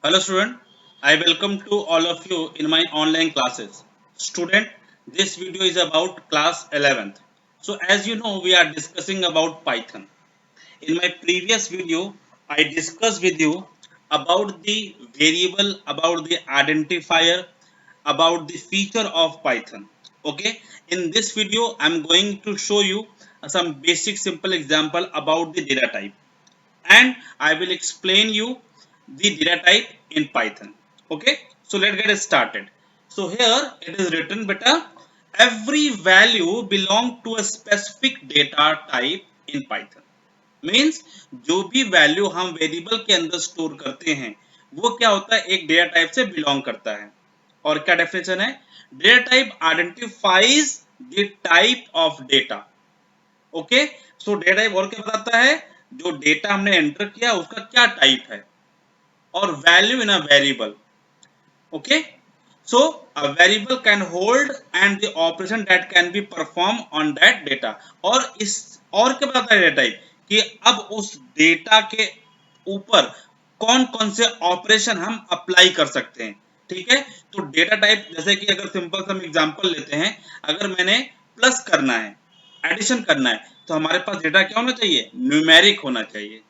Hello student, I welcome to all of you in my online classes. Student, this video is about class 11th. So as you know, we are discussing about Python. In my previous video, I discussed with you about the variable, about the identifier, about the feature of Python. Okay, in this video, I'm going to show you some basic simple example about the data type, and I will explain you the data type in Python. Okay, so let's get started. So here it is written beta, every value belong to a specific data type in Python. Means जो भी value हम variable के अंदर store करते हैं वो क्या होता है, एक डेटा टाइप से बिलोंग करता है. और क्या डेफिनेशन है, data type identifies the type of data. Okay, so data type और क्या बताता है, जो डेटा हमने एंटर किया उसका क्या टाइप है, और value in a variable. Okay, so a variable can hold and the operation that can be performed on that data. और इस और क्या बताता है डेटा टाइप, कि अब उस डेटा के ऊपर कौन कौन से ऑपरेशन हम अप्लाई कर सकते हैं. ठीक है, तो डेटा टाइप जैसे कि अगर सिंपल सा एग्जांपल लेते हैं, अगर मैंने प्लस करना है, एडिशन करना है, तो हमारे पास डेटा क्या होना चाहिए, न्यूमेरिक होना चाहिए.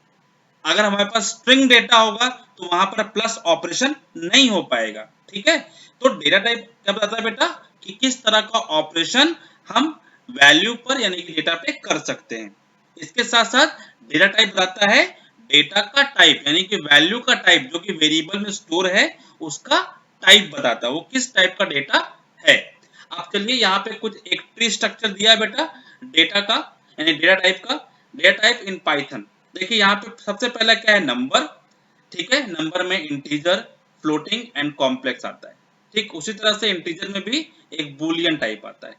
अगर हमारे पास स्ट्रिंग डेटा होगा तो वहां पर प्लस ऑपरेशन नहीं हो पाएगा. ठीक है, तो डेटा टाइप क्या बताता है बेटा, कि किस तरह का ऑपरेशन हम वैल्यू पर यानी कि डेटा पे कर सकते हैं. इसके साथ साथ डेटा टाइप बताता है डेटा का टाइप, यानी कि वैल्यू का टाइप जो कि वेरिएबल में स्टोर है उसका टाइप बताता है, वो किस टाइप का डेटा है. अब चलिए यहाँ पे कुछ एक ट्री स्ट्रक्चर दिया है बेटा डेटा का, यानी डेटा टाइप का. डेटा टाइप इन पाइथन, देखिए यहाँ पे सबसे पहला क्या है, नंबर. ठीक है, नंबर में इंटीजर, फ्लोटिंग एंड कॉम्प्लेक्स आता है. ठीक उसी तरह से इंटीजर में भी एक बूलियन टाइप आता है.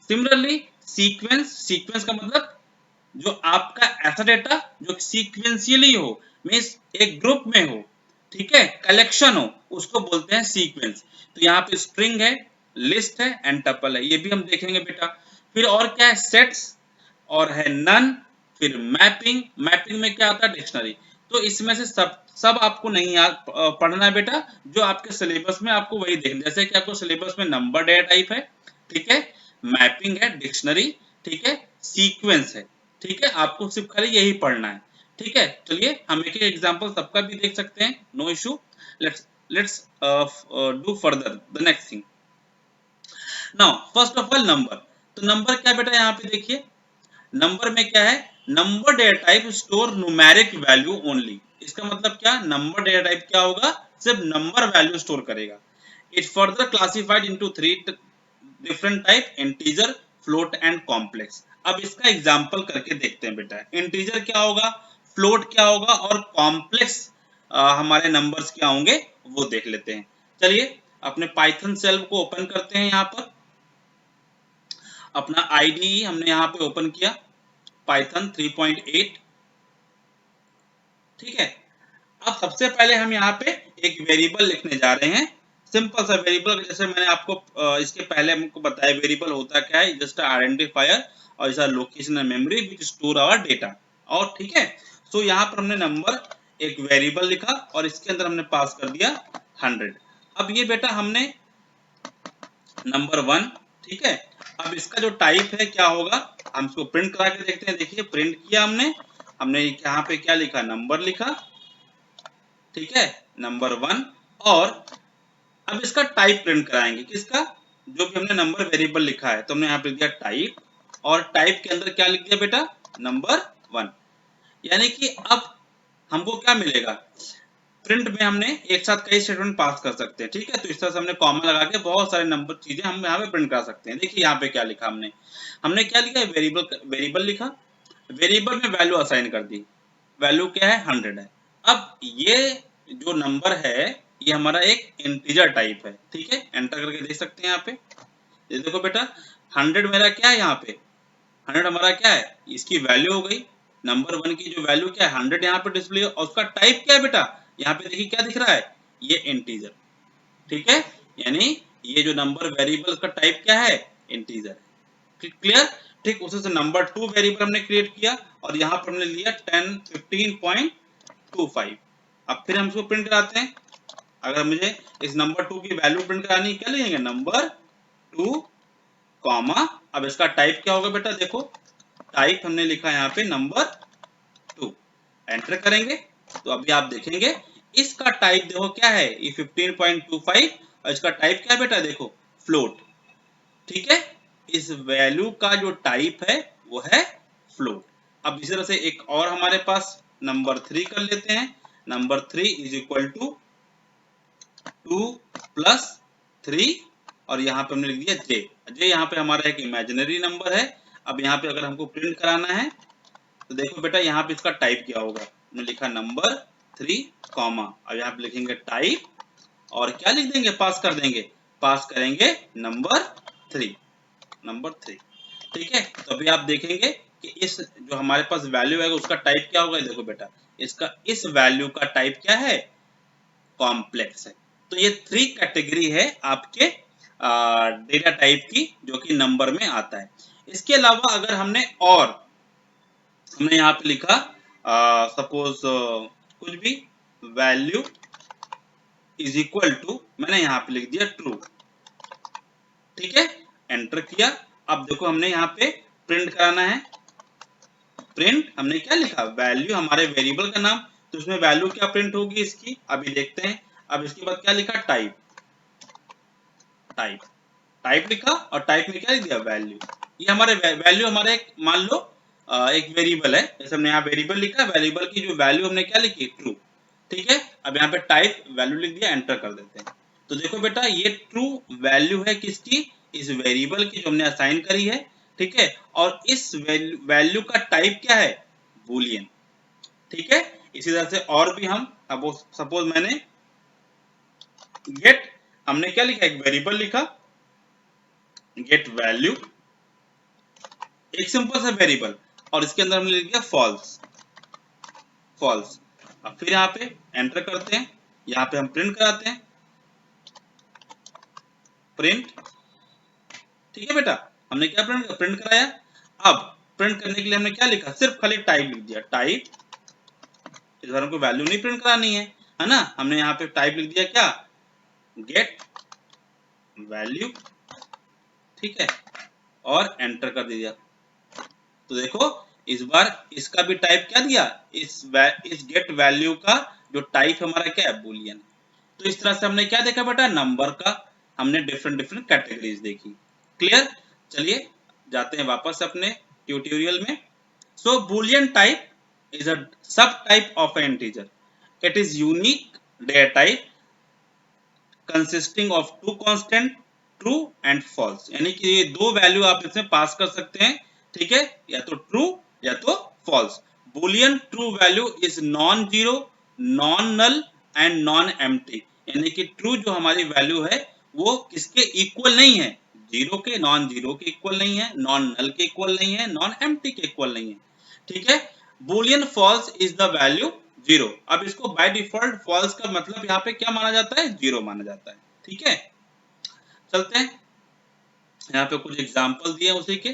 सिमिलरली सीक्वेंस, सीक्वेंस का मतलब जो आपका ऐसा डेटा जो सीक्वेंशियली हो, मींस एक ग्रुप में हो, ठीक है, कलेक्शन हो, उसको बोलते हैं सीक्वेंस. तो यहाँ पे स्ट्रिंग है, लिस्ट है एंड टपल है, ये भी हम देखेंगे बेटा. फिर और क्या है, सेट्स, और है नन, फिर मैपिंग. मैपिंग में क्या आता है, डिक्शनरी. तो इसमें से सब सब आपको नहीं याद पढ़ना है बेटा, जो आपके सिलेबस में आपको वही देखना. जैसे कि आपको सिलेबस में नंबर डेटा टाइप है, ठीक है, मैपिंग है, डिक्शनरी, ठीक है, सीक्वेंस है. ठीक है, आपको सिर्फ खाली यही पढ़ना है. ठीक है, चलिए हम एक एग्जांपल सबका भी देख सकते हैं, no issue. Let's do further the next thing. Now first of all number. तो नंबर क्या बेटा, यहाँ पे देखिए नंबर में क्या है, number data type store numeric value only. इसका मतलब क्या, नंबर डेटा टाइप क्या होगा, सिर्फ नंबर वैल्यू स्टोर करेगा. It further classified into three different type, integer, float and complex. अब इसका एग्जांपल करके देखते हैं बेटा, इंटीजर क्या होगा, फ्लोट क्या होगा, और कॉम्प्लेक्स हमारे नंबर्स क्या होंगे वो देख लेते हैं. चलिए अपने पाइथन सेल को ओपन करते हैं. यहाँ पर अपना आईडी हमने यहाँ पे ओपन किया, पाइथन 3.8. ठीक है, अब सबसे पहले हम यहाँ पे एक वेरिएबल लिखने जा रहे हैं, सिंपल सा वेरिएबल. जैसे मैंने आपको इसके पहले हमको बताया वेरिएबल होता क्या है, जस्ट आइडेंटिफायर और इस location and memory which store our data. और ठीक है, सो यहाँ पर हमने नंबर एक वेरिएबल लिखा और इसके अंदर हमने पास कर दिया 100. अब ये बेटा हमने नंबर 1, ठीक है, अब इसका जो टाइप है क्या होगा, हम इसको प्रिंट करा के देखते हैं. देखिए प्रिंट किया हमने हमने यहाँ पे क्या लिखा, नंबर लिखा. ठीक है, नंबर 1. और अब इसका टाइप प्रिंट कराएंगे, किसका, जो भी हमने नंबर वेरिएबल लिखा है, तो हमने यहाँ पे दिया टाइप, और टाइप के अंदर क्या लिख दिया बेटा, नंबर 1. यानी कि अब हमको क्या मिलेगा, प्रिंट में हमने एक साथ कई स्टेटमेंट पास कर सकते हैं. ठीक है, तो इस तरह से हमने कॉमा लगा के बहुत सारे नंबर चीजें हम यहाँ पे प्रिंट करा सकते हैं. देखिए यहाँ पे क्या लिखा हमने, हमने क्या लिखा, वेरिएबल लिखा, वेरिएबल में वैल्यू असाइन कर दी, वैल्यू क्या है, 100 है. अब ये जो नंबर है ये हमारा एक इंटीजर टाइप है. ठीक है, एंटर करके देख सकते हैं यहाँ पे, ये देखो बेटा 100 मेरा क्या है, यहाँ पे 100 हमारा क्या है, इसकी वैल्यू हो गई. नंबर 1 की जो वैल्यू क्या है 100 यहाँ पे डिस्प्ले, और उसका टाइप क्या है बेटा, यहाँ पे देखिए क्या दिख रहा है, ये इंटीजर. ठीक है, यानी ये जो नंबर वेरिएबल का टाइप क्या है, इंटीजर है. क्लियर. ठीक उसी से नंबर 2 वेरिएबल हमने क्रिएट किया और यहाँ पर हमने लिया 10 15.25. अब फिर हम इसको प्रिंट कराते हैं. अगर मुझे इस नंबर 2 की वैल्यू प्रिंट करानी, क्या लिखेंगे, नंबर 2 कॉमा, अब इसका टाइप क्या होगा बेटा, देखो टाइप हमने लिखा यहाँ पे नंबर 2, एंटर करेंगे तो अभी आप देखेंगे इसका टाइप देखो क्या है, ये 15.25 और इसका टाइप क्या है बेटा, देखो फ्लोट। ठीक है, इस वैल्यू का जो टाइप है वो है फ्लोट। अब इसी तरह से एक और हमारे पास नंबर 3 कर लेते हैं। Number 3 is equal to 2 plus 3 और यहाँ पे हमने लिख दिया जे। जे यहाँ पे हमारा एक इमेजिनरी नंबर है। अब यहाँ पे अगर हमको प्रिंट कराना है तो देखो बेटा यहाँ पे इसका टाइप क्या होगा, हमने लिखा नंबर 3 कॉमा, अब यहाँ पे लिखेंगे टाइप और क्या लिख देंगे, पास कर देंगे, पास करेंगे नंबर 3, नंबर 3। ठीक है, तो अभी आप देखेंगे कि इस जो हमारे पास वैल्यू है उसका टाइप क्या होगा, देखो बेटा इसका इस वैल्यू का टाइप क्या है, कॉम्प्लेक्स है। तो ये 3 कैटेगरी है आपके डेटा टाइप की जो कि नंबर में आता है। इसके अलावा अगर हमने यहाँ पे लिखा सपोज कुछ भी वैल्यू इज इक्वल टू, मैंने यहाँ पे लिख दिया ट्रू। ठीक है, एंटर किया। अब देखो हमने यहाँ पे प्रिंट कराना है, प्रिंट हमने क्या लिखा, वैल्यू हमारे वेरिएबल का नाम, तो उसमें वैल्यू क्या प्रिंट होगी इसकी, अभी देखते हैं। अब इसके बाद क्या लिखा, टाइप, टाइप टाइप लिखा और टाइप में क्या लिख दिया, वैल्यू। ये हमारे वैल्यू हमारे एक मान लो एक वेरिएबल है, जैसे हमने यहाँ वेरिएबल लिखा, वेरिएबल की जो वैल्यू हमने क्या लिखी, ट्रू। ठीक है, अब यहाँ पे टाइप वैल्यू लिख दिया, एंटर कर देते हैं। तो देखो बेटा ये ट्रू वैल्यू है किसकी, इस वेरिएबल की जो हमने असाइन करी है। ठीक है, और इस वैल्यू का टाइप क्या है, बूलियन। ठीक है, इसी तरह से और भी हम सपोज मैंने गेट, हमने क्या लिखा, एक वेरिएबल लिखा गेट वैल्यू, एक सिंपल सा वेरिएबल, और इसके अंदर हमने लिख दिया फॉल्स, फॉल्स। अब फिर यहाँ पे एंटर करते हैं, यहाँ पे हम प्रिंट कराते हैं, प्रिंट। ठीक है बेटा, हमने क्या प्रिंट कराया। अब प्रिंट करने के लिए हमने क्या लिखा, सिर्फ खाली टाइप लिख दिया, टाइप। इस बार हमको वैल्यू नहीं प्रिंट करानी है ना, हमने यहाँ पे टाइप लिख दिया क्या, गेट वैल्यू। ठीक है, और एंटर कर दिया। तो देखो इस बार इसका भी टाइप क्या दिया, इस गेट वैल्यू का जो टाइप हमारा क्या है, बूलियन। तो इस तरह से हमने क्या देखा बेटा, नंबर का हमने डिफरेंट डिफरेंट कैटेगरीज देखी। क्लियर, चलिए जाते हैं वापस अपने ट्यूटोरियल में। So boolean type is a sub type of an integer, it is unique data type consisting of two constant true and false, यानी कि ये दो वैल्यू आप इसमें पास कर सकते हैं। ठीक है, या तो ट्रू या तो false. Boolean true value is non zero, non null and non empty, यानी कि ट्रू जो हमारी वैल्यू है वो किसके इक्वल नहीं है, जीरो के, नॉन जीरो के इक्वल नहीं है, नॉन नल के इक्वल नहीं है, नॉन एम्प्टी के इक्वल नहीं है। ठीक है, boolean false is the value zero. अब इसको बाय डिफॉल्ट फॉल्स का मतलब यहाँ पे क्या माना जाता है, जीरो माना जाता है। ठीक है, चलते हैं, यहाँ पे कुछ एग्जांपल दिए उसी के।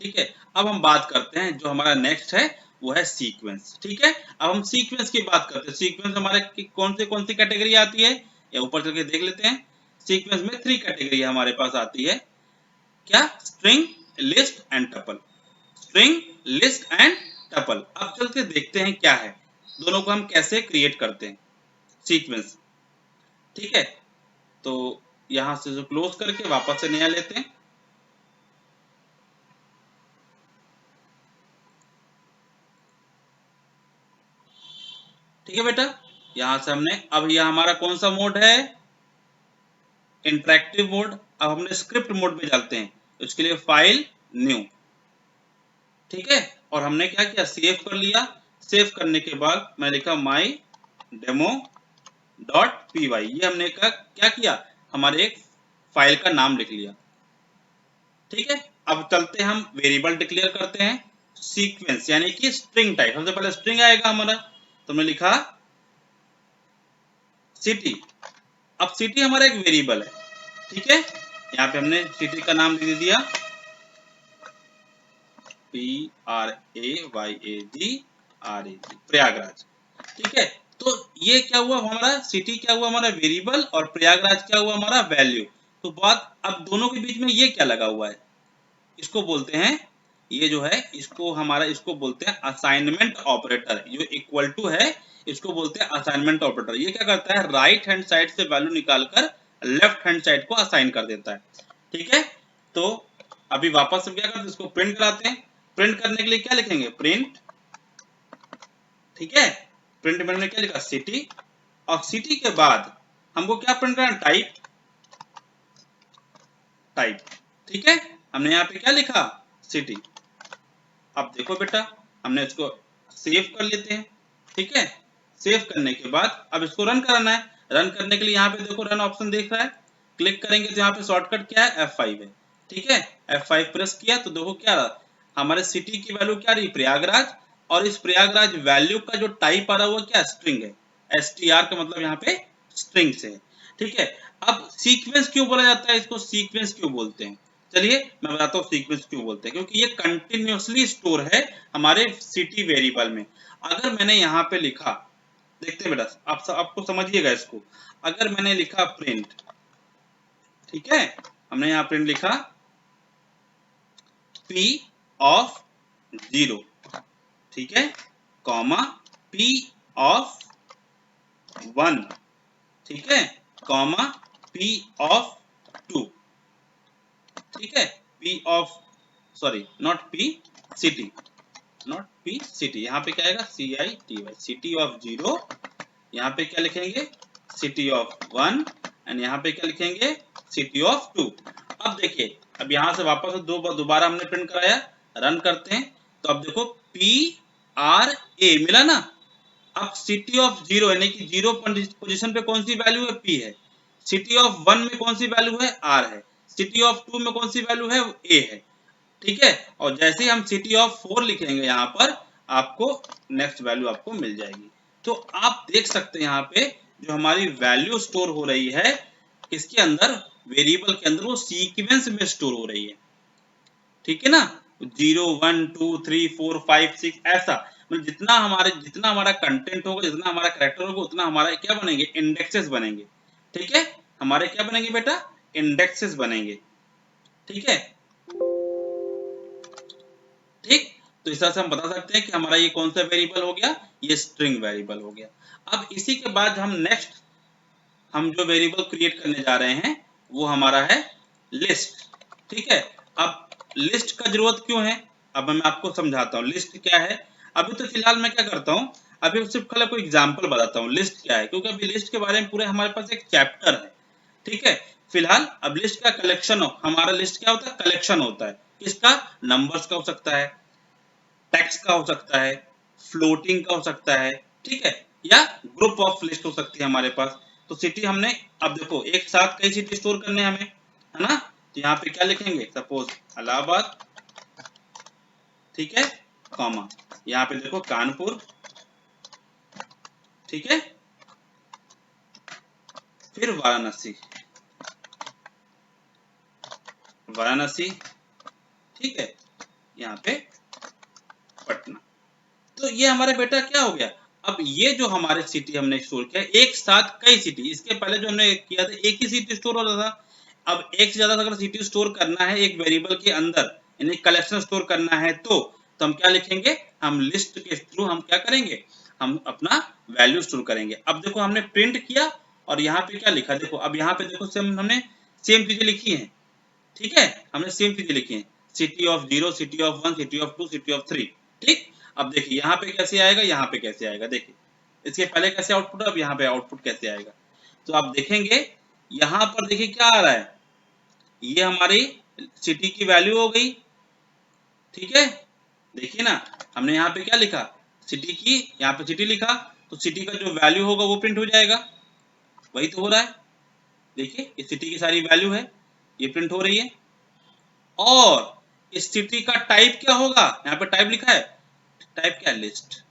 ठीक है, अब हम बात करते हैं, जो हमारा नेक्स्ट है वो है सीक्वेंस। ठीक है, अब हम सीक्वेंस की बात करते हैं। सीक्वेंस हमारे कौन सी कैटेगरी आती है, या ऊपर चल के देख लेते हैं। सीक्वेंस में 3 कैटेगरी हमारे पास आती है, क्या, string, list and tuple. String, list and tuple. अब चल के देखते हैं क्या है, दोनों को हम कैसे क्रिएट करते हैं सीक्वेंस। ठीक है, तो यहां से जो क्लोज करके वापस से नया लेते हैं। ठीक है बेटा, यहां से हमने, अब यह हमारा कौन सा मोड है, इंटरेक्टिव मोड। अब हमने स्क्रिप्ट मोड में डालते हैं, उसके लिए फाइल न्यू। ठीक है, और हमने क्या किया, सेव कर लिया। सेव करने के बाद मैं लिखा माई डेमो डॉट पी वाई, ये हमने क्या किया, हमारे एक फाइल का नाम लिख लिया। ठीक है, अब चलते हैं, हम वेरिएबल डिक्लेयर करते हैं सीक्वेंस, यानी कि स्ट्रिंग टाइप। सबसे पहले स्ट्रिंग आएगा हमारा, तो हमने लिखा सिटी। अब सिटी हमारा एक वेरिएबल है। ठीक है, यहाँ पे हमने सिटी का नाम दे दिया PRAYAGRAG, प्रयागराज। ठीक है, तो ये क्या हुआ हमारा, सिटी क्या हुआ हमारा वेरिएबल, और प्रयागराज क्या हुआ हमारा वैल्यू। तो बात अब दोनों के बीच में ये क्या लगा हुआ है, इसको बोलते हैं, ये जो है इसको हमारा, इसको बोलते हैं असाइनमेंट ऑपरेटर। जो इक्वल टू है इसको बोलते हैं असाइनमेंट ऑपरेटर। ये क्या करता है, राइट हैंड साइड से वैल्यू निकालकर लेफ्ट हैंड साइड को असाइन कर देता है। ठीक है, तो अभी वापस से क्या करते हैं, इसको प्रिंट कराते हैं। प्रिंट करने के लिए क्या लिखेंगे, प्रिंट। ठीक है, प्रिंट में हमने क्या लिखा, सिटी, और सिटी के बाद हमको क्या प्रिंट करना, टाइप। टाइप, ठीक है, हमने यहाँ पे क्या लिखा, सिटी। अब देखो बेटा, हमने इसको सेव कर लेते हैं। ठीक है, सेव करने के बाद अब इसको रन कराना है। रन करने के लिए यहाँ पे देखो रन ऑप्शन देख रहा है, क्लिक करेंगे तो यहाँ पे शॉर्टकट क्या है, F5 है। ठीक है, F5 प्रेस किया तो देखो क्या रहा, हमारे सिटी की वैल्यू क्या रही, प्रयागराज, और इस प्रयागराज वैल्यू का जो टाइप आ रहा है वो क्या, स्ट्रिंग है। STR का मतलब यहाँ पे स्ट्रिंग से है। ठीक है, अब सीक्वेंस क्यों बोला जाता है, इसको सीक्वेंस क्यों बोलते हैं, चलिए मैं बताता हूँ सीक्वेंस क्यों बोलते हैं। क्योंकि ये कंटिन्यूअसली स्टोर है हमारे सिटी वेरिएबल में। अगर मैंने यहाँ पे लिखा, देखते बेटा आपको समझिएगा इसको, अगर मैंने लिखा प्रिंट, ठीक है, हमने यहाँ प्रिंट लिखा P ऑफ 0, ठीक है, कॉमा P ऑफ 1, ठीक है, कॉमा P ऑफ 2, ठीक है, P of, sorry not P, city, not P city, यहाँ पे क्या आएगा, CITY, सिटी ऑफ 0, यहाँ पे क्या लिखेंगे, सिटी ऑफ 1, एंड यहाँ पे क्या लिखेंगे, सिटी ऑफ 2। अब देखिए, अब यहाँ से वापस दोबारा हमने प्रिंट कराया, रन करते हैं, तो अब देखो PRA मिला ना। अब सिटी ऑफ 0 यानी कि 0 पोजीशन पे कौन सी वैल्यू है, P है। सिटी ऑफ 1 में कौन सी वैल्यू है, R है। सिटी ऑफ 2 में कौन सी वैल्यू है, A है। ठीक है, और जैसे ही हम सिटी ऑफ 4 लिखेंगे यहाँ पर, आपको नेक्स्ट वैल्यू आपको मिल जाएगी। तो आप देख सकते हैं यहाँ पे जो हमारी वैल्यू स्टोर हो रही है किसके अंदर, वेरिएबल के अंदर, वो सीक्वेंस में स्टोर हो रही है। ठीक है ना, 0 1 2 3 4 5 6 ऐसा, मतलब जितना हमारा कंटेंट होगा, जितना हमारा कैरेक्टर होगा, उतना हमारा क्या बनेंगे, इंडेक्सेस बनेंगे। ठीक है, हमारे क्या बनेंगे बेटा, इंडेक्सेस बनेंगे। ठीक है, ठीक, तो इस तरह से हम बता सकते हैं कि हमारा ये कौन सा वेरिएबल हो गया, ये स्ट्रिंग वेरिएबल हो गया। अब इसी के बाद हम नेक्स्ट, हम जो वेरिएबल क्रिएट करने जा रहे हैं वो हमारा है लिस्ट। ठीक है, अब लिस्ट का जरूरत क्यों है, अब मैं आपको समझाता हूँ लिस्ट क्या है। अभी तो फिलहाल मैं क्या करता हूँ, अभी सिर्फ कल कोई एग्जांपल बताता हूँ लिस्ट क्या है, क्योंकि अभी लिस्ट के बारे में पूरे हमारे पास एक चैप्टर है। ठीक है, फिलहाल अब लिस्ट का कलेक्शन हो, हमारा लिस्ट क्या होता है, कलेक्शन होता है। किसका, नंबर्स का हो सकता है, टेक्स्ट का हो सकता है, फ्लोटिंग का हो सकता है, ठीक है, या ग्रुप ऑफ लिस्ट हो सकती है हमारे पास। तो सिटी हमने, अब देखो एक साथ कई सिटी स्टोर करने हमें, है ना, तो यहाँ पे क्या लिखेंगे, सपोज इलाहाबाद, ठीक है, कॉमा यहाँ पे देखो कानपुर, ठीक है, फिर वाराणसी, वाराणसी, ठीक है, यहाँ पे पटना। तो ये हमारे बेटा क्या हो गया, अब ये जो हमारे सिटी हमने स्टोर किया एक साथ कई सिटी, इसके पहले जो हमने किया था एक ही सिटी स्टोर हो रहा था। अब एक से ज्यादा अगर सिटी स्टोर करना है एक वेरिएबल के अंदर, यानी कलेक्शन स्टोर करना है, तो हम क्या लिखेंगे, हम लिस्ट के थ्रू हम क्या करेंगे, हम अपना वैल्यू स्टोर करेंगे। अब देखो हमने प्रिंट किया और यहाँ पे क्या लिखा, देखो अब यहाँ पे देखो हमने सेम चीजें लिखी है। ठीक है, हमने सेम चीजें लिखी है, city of 0, city of 1, city of 2, city of 3। ठीक, अब देखिए यहाँ पे कैसे आएगा, यहाँ पे कैसे आएगा, देखिए इसके पहले कैसे आउटपुट, अब यहाँ पे आउटपुट कैसे आएगा। तो आप देखेंगे यहाँ पर, देखिए क्या आ रहा है, ये हमारी सिटी की वैल्यू हो गई। ठीक है, देखिए ना, हमने यहाँ पे क्या लिखा, सिटी की, यहाँ पे सिटी लिखा, तो सिटी का जो वैल्यू होगा वो प्रिंट हो जाएगा। वही तो हो रहा है, देखिए इस सिटी की सारी वैल्यू है, ये प्रिंट हो रही है। और इस सिटी का टाइप क्या होगा, यहाँ पे टाइप लिखा है, टाइप क्या है, लिस्ट।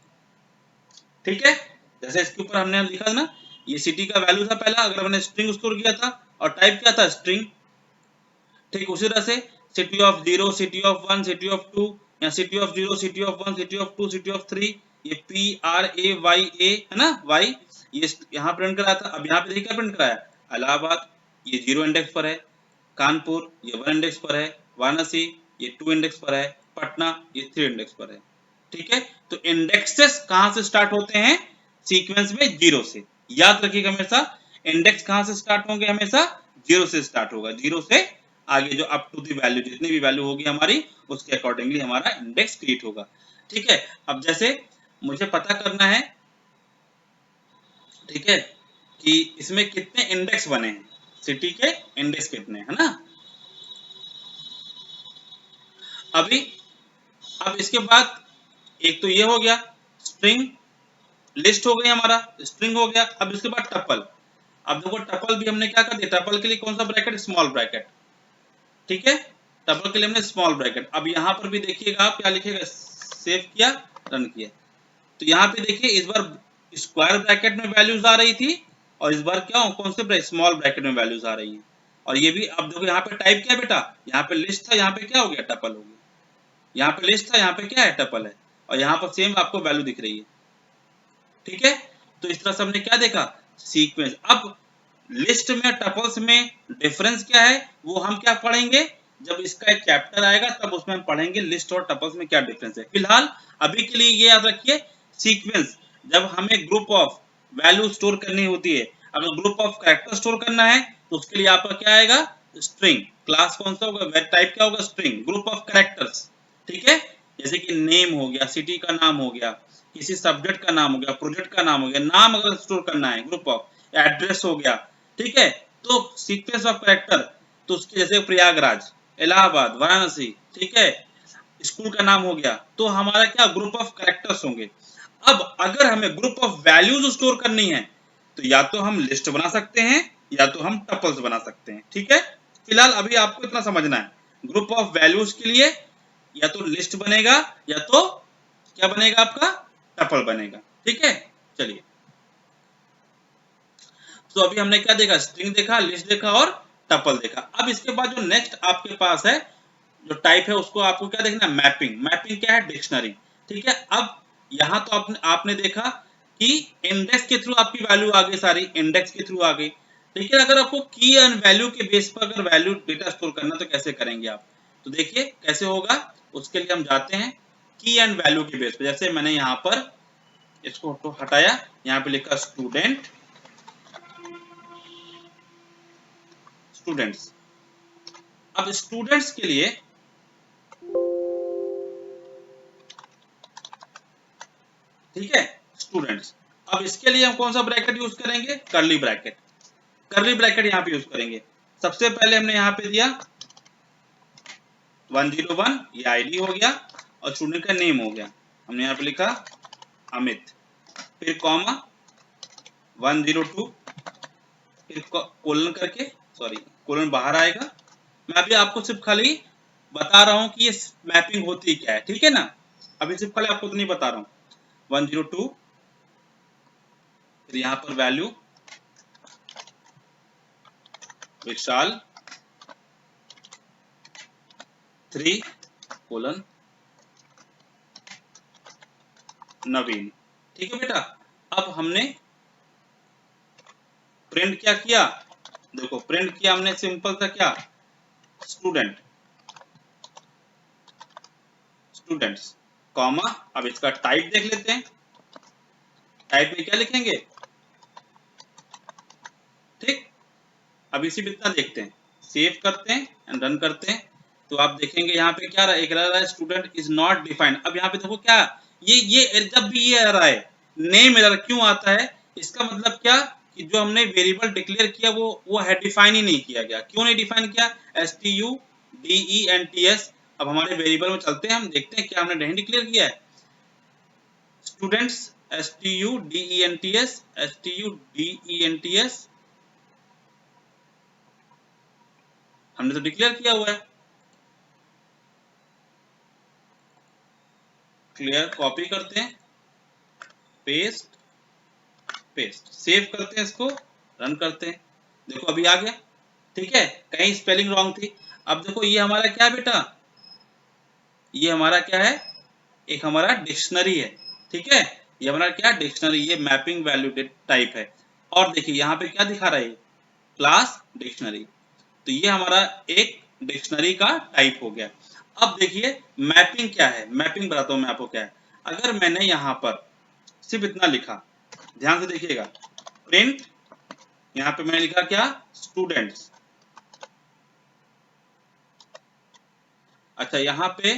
ठीक है, जैसे इसके ऊपर हमने लिखा ना, ये सिटी का वैल्यू था पहला, अगर हमने स्ट्रिंग स्टोर किया था, और टाइप क्या था, स्ट्रिंग। ठीक, उसी तरह से city of 0, city of 1, city of 2, या city of 0, city of 1, city of 2, city of 3, ये PRAYA है ना, वाई, ये यहाँ प्रिंट कराया था। अब यहाँ पे देखिए क्या प्रिंट कराया, इलाहाबाद ये 0 इंडेक्स पर है, कानपुर ये 1 इंडेक्स पर है, वाराणसी ये 2 इंडेक्स पर है, पटना ये 3 इंडेक्स पर है। ठीक है, तो इंडेक्सेस कहाँ से स्टार्ट होते हैं, सीक्वेंस में 0 से। याद रखिएगा हमेशा, इंडेक्स कहाँ से स्टार्ट होंगे, हमेशा 0 से स्टार्ट होगा। 0 से आगे जो अप टू दी वैल्यू, जितनी भी वैल्यू होगी हमारी, उसके अकॉर्डिंगली हमारा इंडेक्स क्रिएट होगा। ठीक है, अब जैसे मुझे पता करना है, ठीक है, कि इसमें कितने इंडेक्स बने हैं, सिटी के इंडेक्स कितने है ना। अभी अब इसके बाद एक तो ये हो गया स्ट्रिंग, लिस्ट हो गई हमारा, स्ट्रिंग हो गया। अब इसके बाद टपल। अब देखो टपल भी हमने क्या कर दिया, टपल के लिए कौन सा ब्रैकेट, स्मॉल ब्रैकेट। ठीक है, टपल के लिए हमने स्मॉल ब्रैकेट। अब यहाँ पर भी देखिएगा आप क्या लिखेगा, सेव किया, रन किया, तो यहाँ पे देखिए इस बार स्क्वायर ब्रैकेट में वैल्यूज आ रही थी, और इस बार क्या कौन से स्मॉल ब्रैकेट में वैल्यूज आ रही है। और ये भी अब देखो यहाँ पे टाइप क्या बेटा, यहाँ पे लिस्ट था, यहाँ पे क्या हो गया, टपल हो गया। यहाँ पे लिस्ट था, यहाँ पे क्या है, टपल है, और यहाँ पर सेम आपको वैल्यू दिख रही है। ठीक है, तो इस तरह से हमने क्या देखा, सीक्वेंस। अब लिस्ट में टपल्स में डिफरेंस क्या है, वो हम क्या पढ़ेंगे, जब इसका एक चैप्टर आएगा तब उसमें हम पढ़ेंगे लिस्ट और टपल्स में क्या डिफरेंस है। फिलहाल अभी के लिए ये याद रखिए, सीक्वेंस जब हमें ग्रुप ऑफ वैल्यू स्टोर करनी होती है, अगर ग्रुप ऑफ कैरेक्टर स्टोर करना है तो उसके लिए आपका क्या आएगा, स्ट्रिंग। क्लास कौन सा होगा, टाइप क्या होगा, स्ट्रिंग, ग्रुप ऑफ कैरेक्टर्स। ठीक है, जैसे कि नेम हो गया, सिटी का नाम हो गया, किसी सब्जेक्ट का नाम हो गया, प्रोजेक्ट का नाम हो गया, नाम अगर स्टोर करना है, ग्रुप ऑफ, एड्रेस हो गया। ठीक है, तो सीक्वेंस ऑफ कैरेक्टर, तो उसके जैसे प्रयागराज, इलाहाबाद, वाराणसी, ठीक है, स्कूल का नाम हो गया, तो हमारा क्या ग्रुप ऑफ कैरेक्टर्स होंगे। अब अगर हमें ग्रुप ऑफ वैल्यूज स्टोर करनी है तो या तो हम लिस्ट बना सकते हैं या तो हम टपल्स बना सकते हैं। ठीक है, फिलहाल अभी आपको इतना समझना है, ग्रुप ऑफ वैल्यूज के लिए या तो लिस्ट बनेगा या तो क्या बनेगा, आपका टपल बनेगा। ठीक है, चलिए, तो अभी हमने क्या देखा, स्ट्रिंग देखा, लिस्ट देखा और टपल देखा। अब इसके बाद जो नेक्स्ट आपके पास है जो टाइप है, उसको आपको क्या देखना, मैपिंग। मैपिंग क्या है, डिक्शनरी। ठीक है, अब यहाँ तो आपने देखा कि इंडेक्स के थ्रू आपकी वैल्यू आ गई, सारी इंडेक्स के थ्रू आ गई। ठीक है, अगर आपको की एंड वैल्यू के बेस पर अगर वैल्यू डेटा स्टोर करना तो कैसे करेंगे आप, तो देखिए कैसे होगा। उसके लिए हम जाते हैं की एंड वैल्यू के बेस पर। जैसे मैंने यहाँ पर इसको तो हटाया, यहाँ पे लिखा स्टूडेंट, स्टूडेंट्स। अब स्टूडेंट्स के लिए ठीक है, स्टूडेंट्स, अब इसके लिए हम कौन सा ब्रैकेट यूज करेंगे, कर्ली ब्रैकेट। कर्ली ब्रैकेट यहाँ पे यूज करेंगे। सबसे पहले हमने यहाँ पे दिया 101, ये आईडी हो गया, और स्टूडेंट का नेम हो गया, हमने यहाँ पे लिखा अमित, फिर कॉमा 102, फिर कोलन करके, सॉरी कोलन बाहर आएगा। मैं अभी आपको सिर्फ खाली बता रहा हूँ कि ये मैपिंग होती क्या है। ठीक है ना, अभी सिर्फ खाली आपको तो नहीं बता रहा हूँ। 102, फिर यहाँ पर वैल्यू विशाल 3 कोलन नवीन। ठीक है बेटा, अब हमने प्रिंट क्या किया, देखो प्रिंट किया हमने सिंपल सा क्या, स्टूडेंट, स्टूडेंट्स, कॉमा, अब इसका टाइप देख लेते हैं, टाइप में क्या लिखेंगे। ठीक, अब इसी में इतना देखते हैं, सेव करते हैं एंड रन करते हैं, तो आप देखेंगे यहाँ पे क्या रहा, एक रहा है स्टूडेंट इज नॉट डिफाइंड। अब यहाँ पे देखो क्या, ये जब भी ये रहा है नेम एरर क्यों आता है, इसका मतलब क्या कि जो हमने वेरिएबल डिक्लेयर किया वो है डिफाइन ही नहीं किया गया। क्यों नहीं डिफाइन किया, STUDENTS। अब हमारे वेरिएबल में चलते हैं, हम देखते हैं क्या हमने नहीं डिक्लेयर किया है, स्टूडेंट्स STUDENTS हमने तो डिक्लेयर किया हुआ है। क्लियर, कॉपी करते हैं, पेस्ट, पेस्ट, सेव करते हैं, इसको रन करते हैं, देखो अभी आ गया। ठीक है, कहीं स्पेलिंग रॉन्ग थी। अब देखो ये हमारा क्या है बेटा, ये हमारा क्या है, एक हमारा डिक्शनरी है। ठीक है, ये हमारा क्या डिक्शनरी, ये मैपिंग वैल्यू टाइप है। और देखिए यहाँ पे क्या दिखा रहा है, क्लास डिक्शनरी। तो ये हमारा एक डिक्शनरी का टाइप हो गया। अब देखिए मैपिंग क्या है, मैपिंग बताता हूँ मैं आपको क्या है। अगर मैंने यहाँ पर सिर्फ इतना लिखा, ध्यान से देखिएगा, प्रिंट, यहाँ पे मैंने लिखा क्या, स्टूडेंट्स। अच्छा यहाँ पे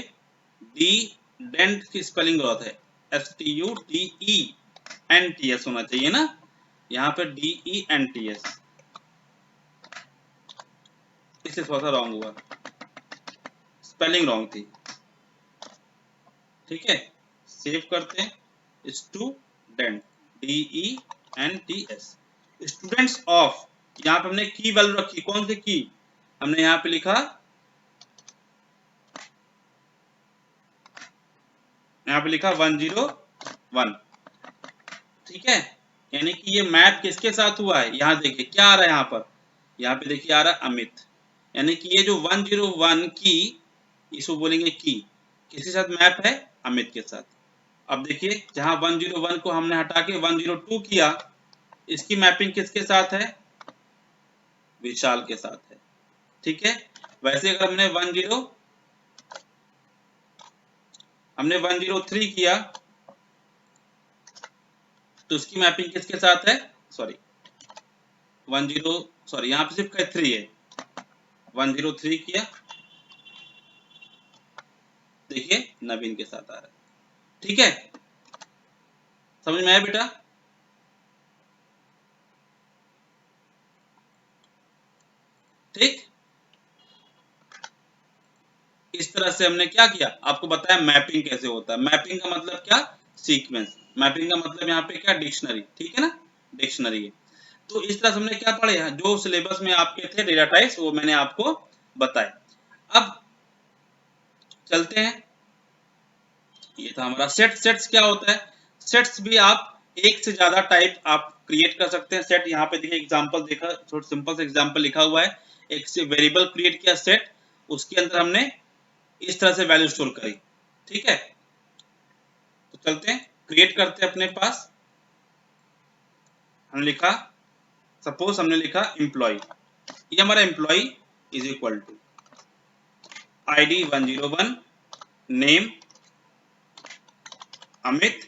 डी डेंट की स्पेलिंग गलत है, STUDENTS होना चाहिए ना, यहाँ पे DENTS, इससे थोड़ा सा रॉन्ग हुआ, स्पेलिंग रॉन्ग थी। ठीक है, सेव करते हैं, स्टूडेंट, DENTS, स्टूडेंट्स ऑफ, यहाँ पे हमने की वैल्यू रखी, कौन सी की, हमने यहाँ पे लिखा, यहाँ पे लिखा 101। ठीक है, यानी कि ये मैप किसके साथ हुआ है, यहाँ देखिए क्या आ रहा है, यहाँ पर, यहाँ पे देखिए आ रहा है अमित, यानी कि ये जो 101 की, इसको बोलेंगे की, किसके साथ मैप है, अमित के साथ। अब देखिए जहां 101 को हमने हटा के 102 किया, इसकी मैपिंग किसके साथ है, विशाल के साथ है। ठीक है, वैसे अगर हमने 103 किया, तो इसकी मैपिंग किसके साथ है, सॉरी यहाँ पे सिर्फ 3 है, 103 किया, देखिए नवीन के साथ आ रहा है। ठीक है, समझ में आया बेटा। ठीक, इस तरह से हमने क्या किया, आपको बताया मैपिंग कैसे होता है। मैपिंग का मतलब क्या, सीक्वेंस। मैपिंग का मतलब यहाँ पे क्या, डिक्शनरी। ठीक है ना, डिक्शनरी है। तो इस तरह से हमने क्या पढ़े, जो सिलेबस में आपके थे डेटा टाइप्स, वो मैंने आपको बताए। अब चलते हैं, ये था हमारा सेट। सेट्स क्या होता है, सेट्स भी आप एक से ज्यादा टाइप आप क्रिएट कर सकते हैं। सेट यहाँ पे देखिए एग्जांपल देखा, छोटा सिंपल सा एग्जांपल लिखा हुआ है, एक से वेरिएबल क्रिएट किया सेट, उसके अंदर हमने इस तरह से वैल्यू स्टोर करी। ठीक है, तो चलते हैं, क्रिएट करते हैं अपने पास। हमने लिखा, सपोज हमने लिखा एम्प्लॉय, ये हमारा employee is equal to ID 101, name Amit,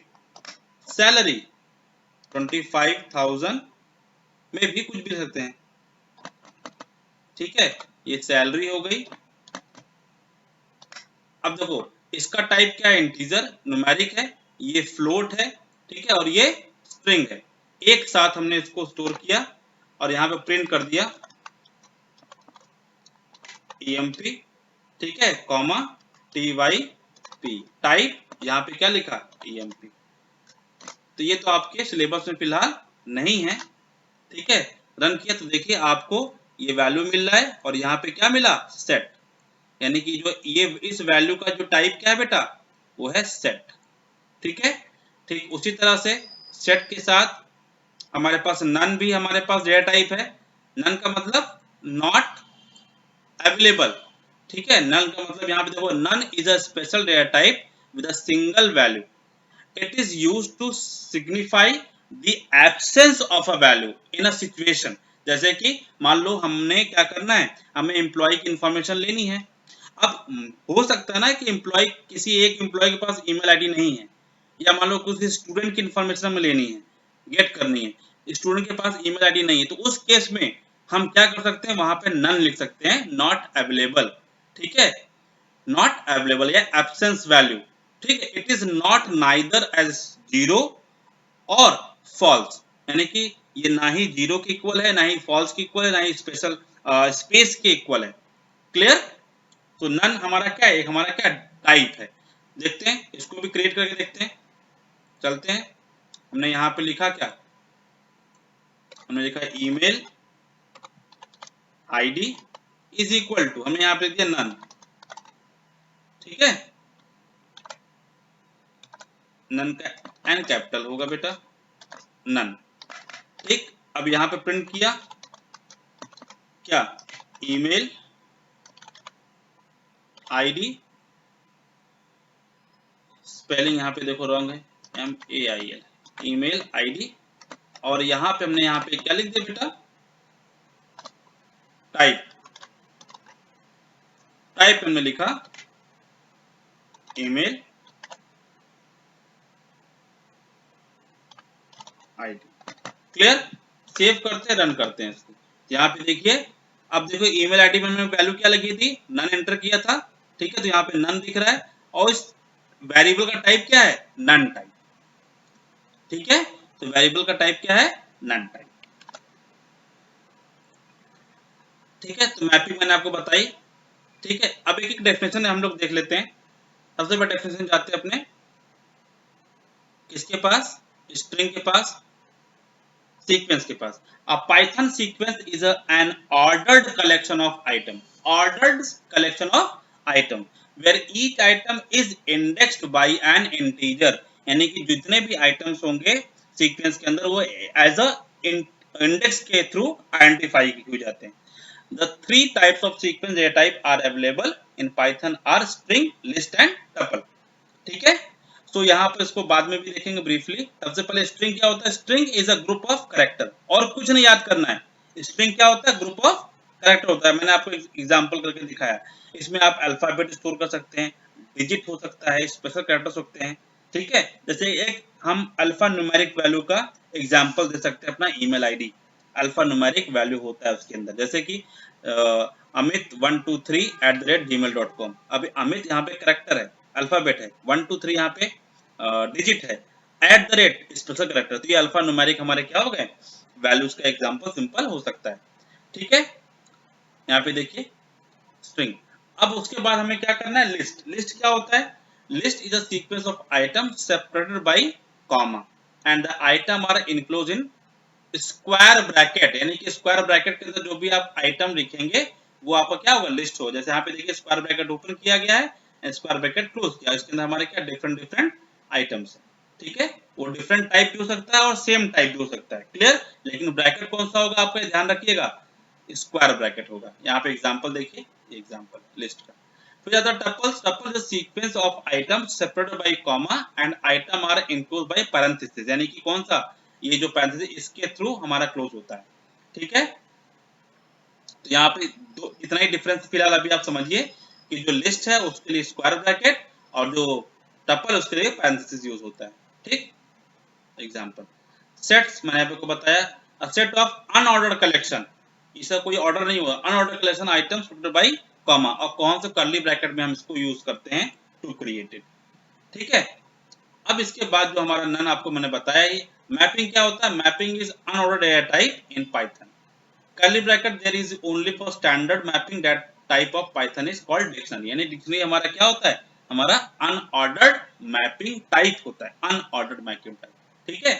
salary 25,000, में भी कुछ भी सकते हैं। ठीक है, ये सैलरी हो गई। अब देखो इसका टाइप क्या है, इंटीजर न्यूमेरिक है, ये फ्लोट है, ठीक है, और ये स्ट्रिंग है। एक साथ हमने इसको स्टोर किया और यहाँ पे प्रिंट कर दिया EMP, ठीक है, कॉमा TYP, टाइप यहाँ पे क्या लिखा, EMP। तो ये तो आपके सिलेबस में फिलहाल नहीं है। ठीक है, रन किया तो देखिए आपको ये वैल्यू मिल रहा है, और यहाँ पे क्या मिला, सेट, यानी कि जो ये इस वैल्यू का जो टाइप क्या है बेटा, वो है सेट। ठीक है, ठीक उसी तरह से सेट के साथ हमारे पास नन भी हमारे पास डेटा टाइप है। नन का मतलब नॉट अवेलेबल। ठीक है, नन का मतलब यहाँ पे देखो, none is a special data type with a single value, it is used to signify the absence of a value in a situation. जैसे कि मान लो हमने क्या करना है, हमें एम्प्लॉय की इंफॉर्मेशन लेनी है। अब हो सकता है ना कि एम्प्लॉय, किसी एक एम्प्लॉय के पास ईमेल आईडी नहीं है, या मान लो किसी स्टूडेंट की इंफॉर्मेशन हमें लेनी है, गेट करनी है, स्टूडेंट के पास ईमेल आईडी नहीं है, तो उस केस में हम क्या कर सकते हैं, वहां पे नन लिख सकते हैं, नॉट अवेलेबल। ठीक है, नॉट अवेलेबल या एब्सेंस वैल्यू। ठीक है, it is not neither as zero और फॉल्स, यानी कि ये ना ही जीरो के इक्वल है, ना ही फॉल्स के इक्वल है, ना ही स्पेशल स्पेस के इक्वल है। क्लियर, तो नन हमारा क्या है, एक हमारा क्या टाइप है। देखते हैं, इसको भी क्रिएट करके देखते हैं, चलते हैं। हमने यहाँ पे लिखा क्या, हमने लिखा email ID is equal to, हमने यहाँ पे लिख दिया नन। ठीक है, नन का एन कैपिटल होगा बेटा, नन। ठीक, अब यहाँ पे प्रिंट किया क्या, ईमेल आईडी, स्पेलिंग यहाँ पे देखो रॉन्ग है, MAIL ईमेल आईडी, और यहाँ पे हमने यहाँ पे क्या लिख दिया बेटा, टाइप हमने लिखा ईमेल आईडी। क्लियर? सेव करते हैं, रन करते हैं इसको। यहाँ पे देखिए, अब देखो ईमेल आईडी में मैंने वैल्यू क्या लगी थी, नन एंटर किया था, ठीक है, तो यहाँ पे नन दिख रहा है, और इस वेरिएबल का टाइप क्या है, नन टाइप, ठीक है, तो वेरिएबल का टाइप क्या है, नन टाइप, ठीक है। तो मैपिंग मैंने आपको बताई, ठीक है। अब एक एक डेफिनेशन हम लोग देख लेते हैं। सबसे पहले डेफिनेशन जाते हैं अपने किसके पास, स्ट्रिंग के पास, सीक्वेंस के पास। A Python sequence is an ordered collection of item, ordered collection of item where each item is indexed by an integer, यानी कि जितने भी आइटम्स होंगे सीक्वेंस के अंदर वो एज अ इंडेक्स के थ्रू आइडेंटिफाई हो जाते हैं। The three types of sequence data type are available in Python are string, list and tuple, ठीक है। तो यहाँ पर इसको बाद में भी देखेंगे ब्रीफली। सबसे पहले स्ट्रिंग क्या होता है, string is a group of character, और कुछ नहीं याद करना है। स्ट्रिंग क्या होता है, ग्रुप ऑफ कैरेक्टर होता है। मैंने आपको एग्जांपल करके दिखाया। इसमें आप अल्फाबेट स्टोर कर सकते हैं, डिजिट हो सकता है, स्पेशल कैरेक्टर्स होते हैं, ठीक है। जैसे एक हम अल्फा न्यूमेरिक वैल्यू का एग्जाम्पल दे सकते हैं, अपना email ID alpha numeric value होता है उसके अंदर, जैसे कि amit123@gmail.com। अब अमित यहाँ पे कैरेक्टर है, अल्फाबेट है, 123 यहाँ पे डिजिट है, स्पेशल कैरेक्टर, तो ये अल्फा न्यूमेरिक हमारे क्या हो गए, वैल्यूज का एग्जांपल सिंपल हो सकता है, ठीक है। यहाँ पे देखिए स्ट्रिंग। अब उसके बाद हमें क्या करना है, लिस्ट। लिस्ट क्या होता है, list is a sequence of item separated by comma and the item are enclose in square bracket, यानी कि स्क्वायर ब्रैकेट के अंदर जो भी आप आइटम लिखेंगे वो आपका क्या होगा, लिस्ट हो। जैसे यहाँ पे देखिए स्क्वायर ब्रैकेट ओपन किया गया है, स्क्वायर ब्रैकेट क्लोज किया, इसके अंदर हमारे क्या डिफरेंट आइटम्स है, ठीक है। वो डिफरेंट टाइप भी हो सकता है और सेम टाइप भी हो सकता है, क्लियर। लेकिन ब्रैकेट कौन सा होगा आपका ध्यान रखिएगा, स्क्वायर ब्रैकेट होगा। यहाँ पे एग्जांपल देखिए, एग्जांपल लिस्ट का। फिर आता है tuples. Tuples is sequence of items separated by comma and item are enclosed by parenthesis, यानी कि कौन सा, ये जो पैरेंथेसिस इसके थ्रू हमारा क्लोज होता है, ठीक है। तो यहाँ पे दो इतना ही डिफरेंस फिलहाल अभी आप समझिए कि जो लिस्ट है उसके लिए स्क्वायर ब्रैकेट और जो टपल उसके लिए पैरेंथेसिस यूज होता है, ठीक। एग्जांपल सेट्स मैंने आपको बताया, a set of unordered collection, इसका कोई ऑर्डर नहीं होगा, unordered collection items sorted bye comma, और कौन से कर्ली ब्रैकेट में हम इसको यूज करते हैं, टू क्रिएट इट, ठीक है। अब इसके बाद जो हमारा नन आपको मैंने बताया, ये मैपिंग क्या होता है, mapping is unordered data type in Python. Curly bracket there is only for standard mapping, that type of Python is called dictionary, यानी डिक्शनरी हमारा क्या होता है, हमारा अनऑर्डर्ड मैपिंग टाइप होता है, अनऑर्डर्ड मैपिंग टाइप, ठीक है।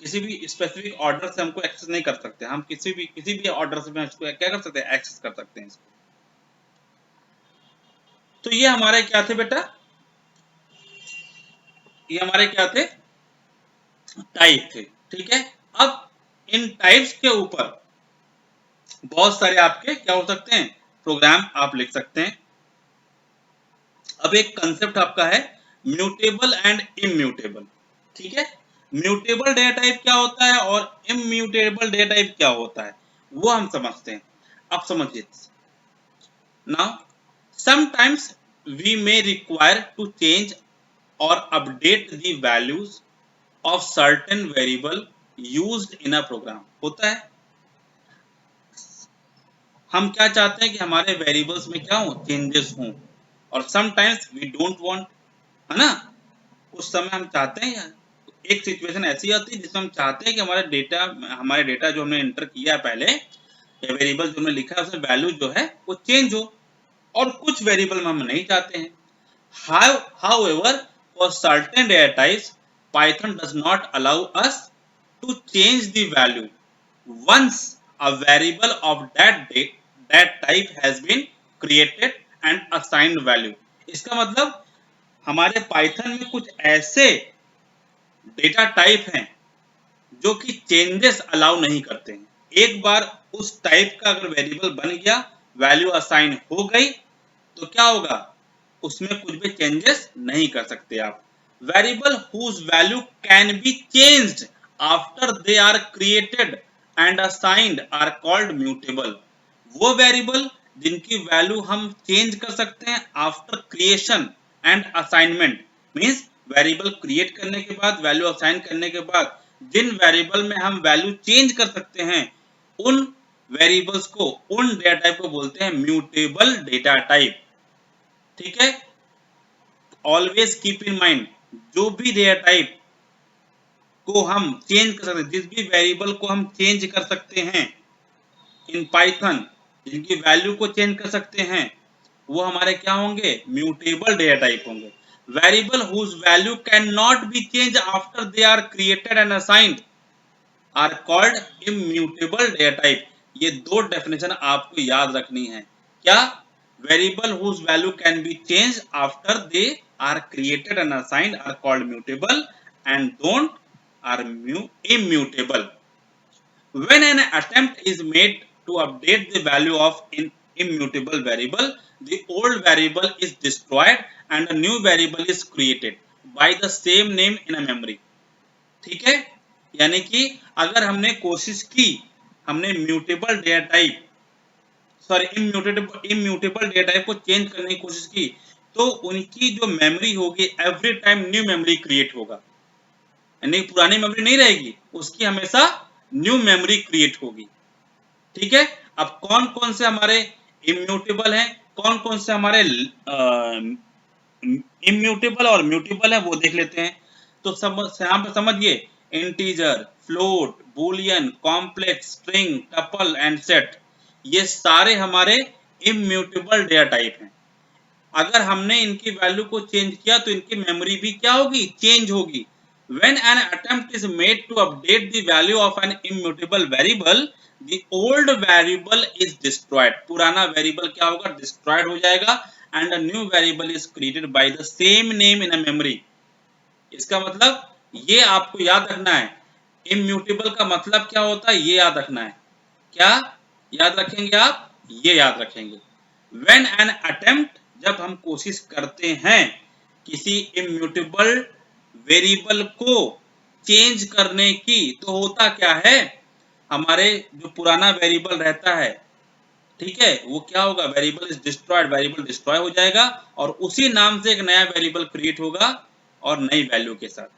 किसी भी स्पेसिफिक ऑर्डर से हमको एक्सेस नहीं कर सकते, हम किसी भी ऑर्डर से हम इसको क्या कर सकते हैं, एक्सेस कर सकते हैं इसको। तो ये हमारे क्या थे बेटा, ये हमारे क्या थे, टाइप थे, ठीक है। अब इन टाइप्स के ऊपर बहुत सारे आपके क्या हो सकते हैं, प्रोग्राम आप लिख सकते हैं। अब एक कंसेप्ट आपका है म्यूटेबल एंड इम्यूटेबल, ठीक है। म्यूटेबल डेटा टाइप क्या होता है और इम्यूटेबल डेटा टाइप क्या होता है, वो हम समझते हैं। अब समझिए, now sometimes we may require to change or update the values of certain variable used in a program, होता है। हम क्या चाहते हैं कि हमारे वेरिएबल्स में क्या हो, चेंजेस हों, और समटाइम्स वी डोंट वांट, है ना। उस समय हम चाहते हैं, एक सिचुएशन ऐसी आती है जिसमें हम चाहते हैं कि हमारे डेटा जो हमने एंटर किया पहले, या वेरिएबल जो हमने लिखा है उसमें वैल्यू जो है वो चेंज हो, और कुछ वेरिएबल में हम नहीं चाहते हैं। However, for certain data types, Python does not allow us to change the value once a variable of that type has been created and assigned value. इसका मतलब हमारे पाइथन में कुछ ऐसे डेटा टाइप हैं जो कि चेंजेस अलाउ नहीं करते हैं। एक बार उस टाइप का अगर वेरिएबल बन गया, वैल्यू असाइन हो गई, तो क्या होगा, उसमें कुछ भी चेंजेस नहीं कर सकते आप। Variable whose value can be changed after they are created and assigned are called mutable. वो वेरिएबल जिनकी वैल्यू हम चेंज कर सकते हैं after creation and assignment, means variable create करने के बाद, वैल्यू असाइन करने के बाद जिन वेरिएबल में हम वैल्यू चेंज कर सकते हैं, उन वेरिएबल्स को, उन डेटा टाइप को बोलते हैं म्यूटेबल डेटा टाइप। ठीक है, ऑलवेज कीप इन माइंड, जो भी डेटा टाइप को हम चेंज कर सकते हैं, जिस भी वेरिएबल को हम चेंज कर सकते हैं इन पाइथन, जिनकी वैल्यू को चेंज कर सकते हैं, वो हमारे क्या होंगे, म्यूटेबल डेटा टाइप होंगे। Variable whose value can not be change after they are created and assigned are called immutable data type. ये दो डेफिनेशन आपको याद रखनी है। क्या, variable whose value can be change after they are created and assigned are called mutable and don't are immutable. When an attempt is made to update the value of an immutable variable, the old variable is destroyed and a new variable is created by the same name in a memory. ठीक है, यानी कि अगर हमने कोशिश की, हमने mutable data type, sorry immutable data type को चेंज करने की कोशिश की, तो उनकी जो मेमोरी होगी every time new memory create होगा, यानी पुरानी मेमोरी नहीं रहेगी, उसकी हमेशा न्यू मेमोरी क्रिएट होगी। ठीक है, अब कौन कौन से हमारे इम्यूटेबल हैं, कौन कौन से हमारे इम्यूटेबल और म्यूटेबल है, वो देख लेते हैं। तो यहाँ पे समझिए, integer, float, Boolean, complex, string, tuple and set, ये सारे हमारे इम्यूटेबल डेटा टाइप हैं। अगर हमने इनकी वैल्यू को चेंज किया तो इनकी मेमोरी भी क्या होगी, चेंज होगी। When an attempt is made to update the value of an immutable variable, the old variable is destroyed. पुराना वेरिएबल क्या होगा, डिस्ट्रॉयड हो जाएगा, and a new variable is created by the same name in a memory. इसका मतलब ये आपको याद रखना है, इम्यूटेबल का मतलब क्या होता है, ये याद रखना है। क्या याद रखेंगे आप, ये याद रखेंगे। When an attempt, जब हम कोशिश करते हैं किसी इम्यूटेबल वेरिएबल को चेंज करने की, तो होता क्या है, हमारे जो पुराना वेरिएबल रहता है, ठीक है, वो क्या होगा, variable is destroyed, variable destroy हो जाएगा और उसी नाम से एक नया वेरिएबल क्रिएट होगा और नई वैल्यू के साथ।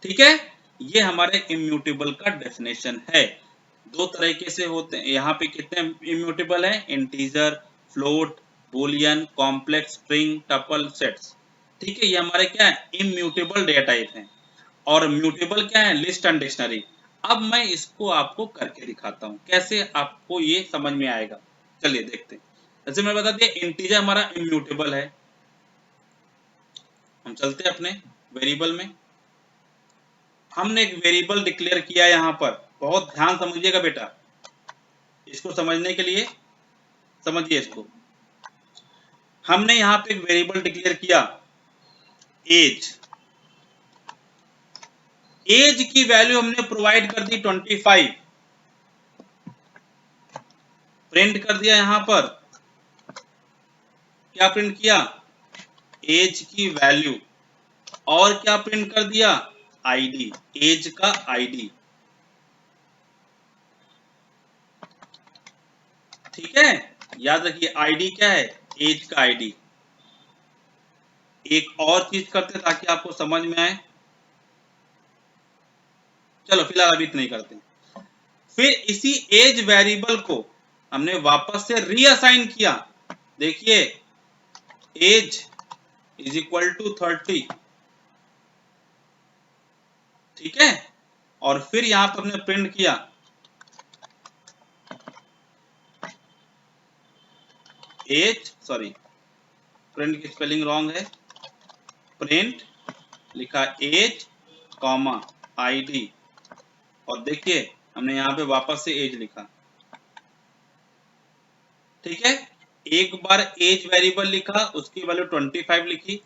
ठीक है, ये हमारे इम्यूटेबल का डेफिनेशन है। दो तरीके से होते हैं, यहाँ पे कितने इम्यूटेबल हैं, integer, float, Boolean, complex, string, tuple, sets. ठीक है, ये हमारे क्या है, इम्यूटेबल डेटा टाइप हैं। और म्यूटेबल क्या है, लिस्ट एंड डिक्शनरी। अब मैं इसको आपको करके दिखाता हूँ कैसे आपको ये समझ में आएगा। चलिए देखते हैं। जैसे मैं बता दिया, इंटीजर हमारा इम्यूटेबल है। हम चलते हैं अपने वेरिएबल में। हमने एक वेरिएबल डिक्लेयर किया यहाँ पर, बहुत ध्यान समझिएगा बेटा, इसको समझने के लिए समझिए इसको। हमने यहाँ पे एक वेरिएबल डिक्लेयर किया एज। एज की वैल्यू हमने प्रोवाइड कर दी 25, प्रिंट कर दिया। यहाँ पर क्या प्रिंट किया, एज की वैल्यू, और क्या प्रिंट कर दिया, आईडी, एज का आईडी। ठीक है, याद रखिए आईडी क्या है, एज का आईडी। एक और चीज करते ताकि आपको समझ में आए, चलो फिलहाल अभी नहीं करते। फिर इसी एज वेरिएबल को हमने वापस से रीअसाइन किया। देखिए, एज इज इक्वल टू 30, ठीक है, और फिर यहां पर हमने प्रिंट किया एज, सॉरी प्रिंट की स्पेलिंग रॉन्ग है, प्रिंट लिखा एज कॉमा आईडी, और देखिए हमने यहाँ पे वापस से एज लिखा। ठीक है, एक बार एज वेरिएबल लिखा, उसकी वैल्यू 25 लिखी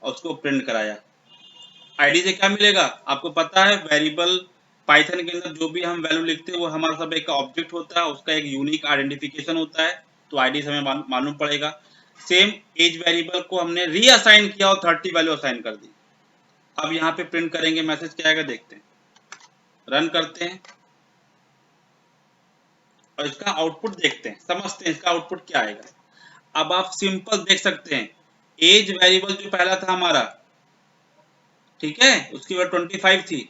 और उसको प्रिंट कराया। आईडी से क्या मिलेगा, आपको पता है वेरिएबल पाइथन के अंदर जो भी हम वैल्यू लिखते हैं वो हमारा सब एक ऑब्जेक्ट होता है, उसका एक यूनिक आइडेंटिफिकेशन होता है, तो आईडी से हमें मालूम पड़ेगा। सेम एज वेरिएबल को हमने रीअसाइन किया और 30 वैल्यू असाइन कर दी। अब यहाँ पे प्रिंट करेंगे, मैसेज क्या आएगा देखते हैं, रन करते हैं और इसका आउटपुट देखते हैं, समझते हैं इसका आउटपुट क्या आएगा। अब आप सिंपल देख सकते हैं, एज वेरिएबल जो पहला था हमारा, ठीक है, उसकी वैल्यू 25 थी।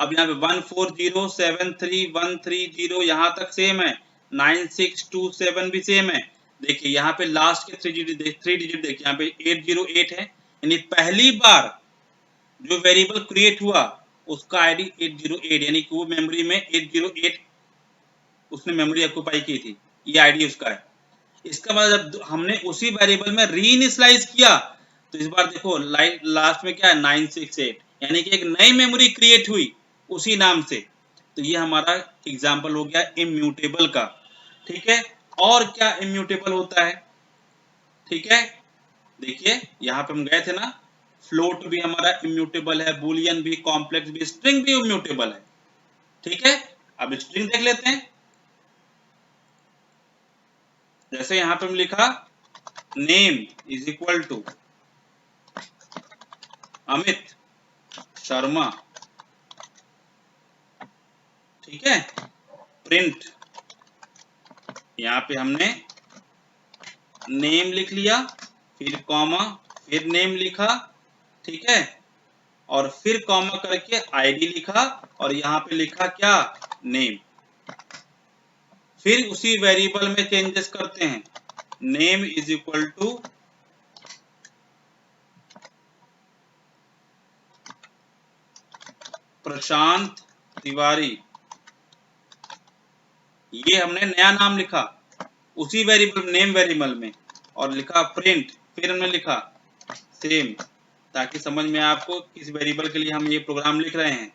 अब यहाँ पे 14073130 यहाँ तक सेम है, 9627 भी सेम है। देखिए यहाँ पे लास्ट के 3 डिजिट देखिए, यहाँ पे 808 है, यानी पहली बार जो वेरिएबल क्रिएट हुआ उसका आईडी 808, यानी कि वो मेमोरी में 808 उसने मेमोरी ऑक्यूपाई की थी, ये आईडी उसका है। इसका मतलब हमने उसी वेरिएबल में रीइनिशियलाइज किया, तो इस बार देखो लास्ट में क्या है 968, यानी कि एक नई मेमोरी क्रिएट हुई उसी नाम से। तो ये हमारा एग्जांपल हो गया इम्यूटेबल का, ठीक है। और क्या इम्यूटेबल होता है, ठीक है, देखिए यहाँ पे हम गए थे ना, फ्लोट भी हमारा इम्यूटेबल है, बुलियन भी, कॉम्प्लेक्स भी, स्ट्रिंग भी इम्यूटेबल है, ठीक है। अब स्ट्रिंग देख लेते हैं। जैसे यहाँ पे हम लिखा name is equal to Amit Sharma, ठीक है, प्रिंट, यहाँ पे हमने नेम लिख लिया, फिर कॉमा, फिर नेम लिखा, ठीक है, और फिर कॉमा करके आईडी लिखा और यहाँ पे लिखा क्या, नेम। फिर उसी वेरिएबल में चेंजेस करते हैं, नेम इज इक्वल टू प्रशांत तिवारी, ये हमने नया नाम लिखा उसी वेरिएबल नेम वेरिएबल में, और लिखा प्रिंट, फिर हमने लिखा सेम, ताकि समझ में आपको किस वेरिएबल के लिए हम ये प्रोग्राम लिख रहे हैं,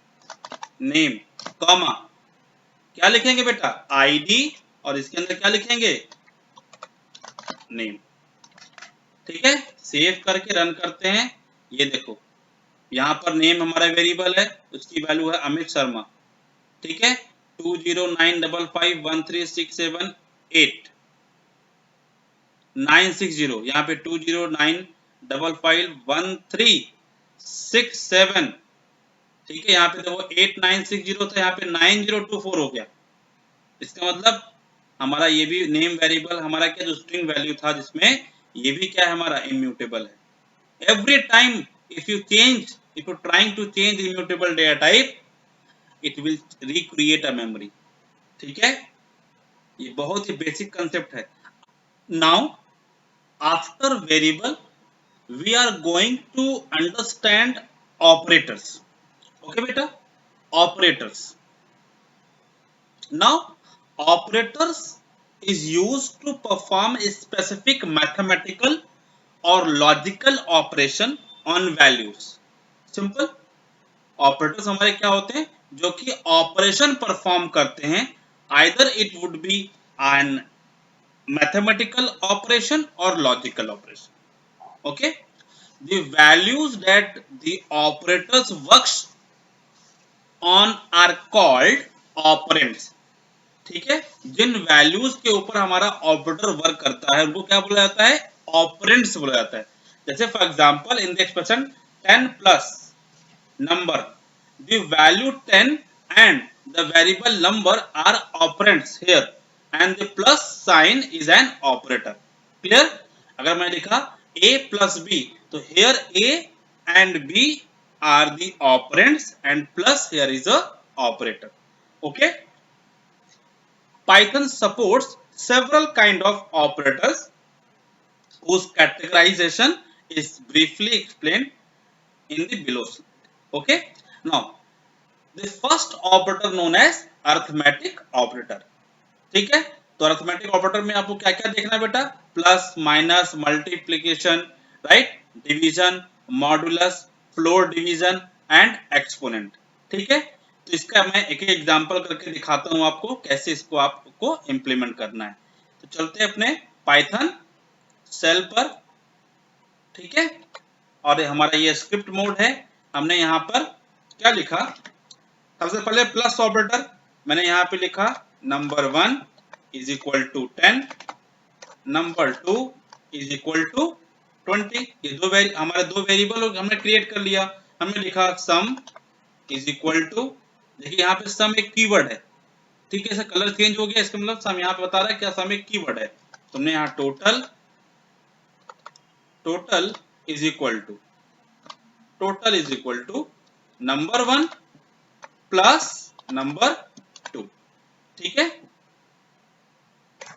नेम, कॉमा, क्या लिखेंगे बेटा, आईडी, और इसके अंदर क्या लिखेंगे, नेम, ठीक है। सेव करके रन करते हैं, ये देखो यहाँ पर नेम हमारा वेरिएबल है, उसकी वैल्यू है अमित शर्मा, ठीक है, 2095513678 960, यहाँ पे 2095513667, ठीक है, यहाँ पे देखो 8960 था, यहाँ पे 9024 हो गया। इसका मतलब हमारा ये भी नेम वेरिएबल हमारा क्या, जो स्ट्रिंग वैल्यू था जिसमें, ये भी क्या है हमारा इम्यूटेबल है। Every time if you trying to change immutable data type, it will recreate a memory, ठीक है, ये बहुत ही बेसिक कंसेप्ट है। Now after variable we are going to understand operators, okay बेटा, operators। now operators is used to perform a specific mathematical or logical operation on values। Simple, operators हमारे क्या होते हैं, जो कि ऑपरेशन परफॉर्म करते हैं, either it would be an mathematical operation और logical operation, okay. The values that the operators works on are called operands, ठीक है, जिन वैल्यूज के ऊपर हमारा ऑपरेटर वर्क करता है उनको क्या बोला जाता है, ऑपरेंड्स बोला जाता है। जैसे for example in the expression 10 plus number, the value 10 and the variable number are operands here and the plus sign is an operator, clear। अगर मैं लिखा a plus b, तो here a and b are the operands and plus here is a operator, okay। Python supports several kind of operators whose categorization is briefly explained in the below slide, okay। now the first operator known as arithmetic operator, ठीक है। तो arithmetic operator में आपको क्या क्या देखना है बेटा, plus, minus, multiplication, right, division, modulus, floor division and exponent, ठीक है। तो इसका मैं एक एक एग्जांपल करके दिखाता हूं आपको कैसे इसको आपको इंप्लीमेंट करना है। तो चलते हैं अपने पाइथन सेल पर, ठीक है, और हमारा ये स्क्रिप्ट मोड है। हमने यहाँ पर क्या लिखा, सबसे पहले प्लस ऑपरेटर मैंने यहाँ पे लिखा, number 1 is equal to 10, number 2 is equal to 20। ये हमारे दो वेरिएबल हमने क्रिएट कर लिया, हमने लिखा सम इज इक्वल टू, देखिए यहाँ पे सम एक कीवर्ड है, ठीक है, इसका कलर चेंज हो गया, इसका मतलब सम यहाँ पे बता रहा है क्या, सम एक कीवर्ड है। तुमने यहाँ total is equal to number 1 plus number 2, ठीक है।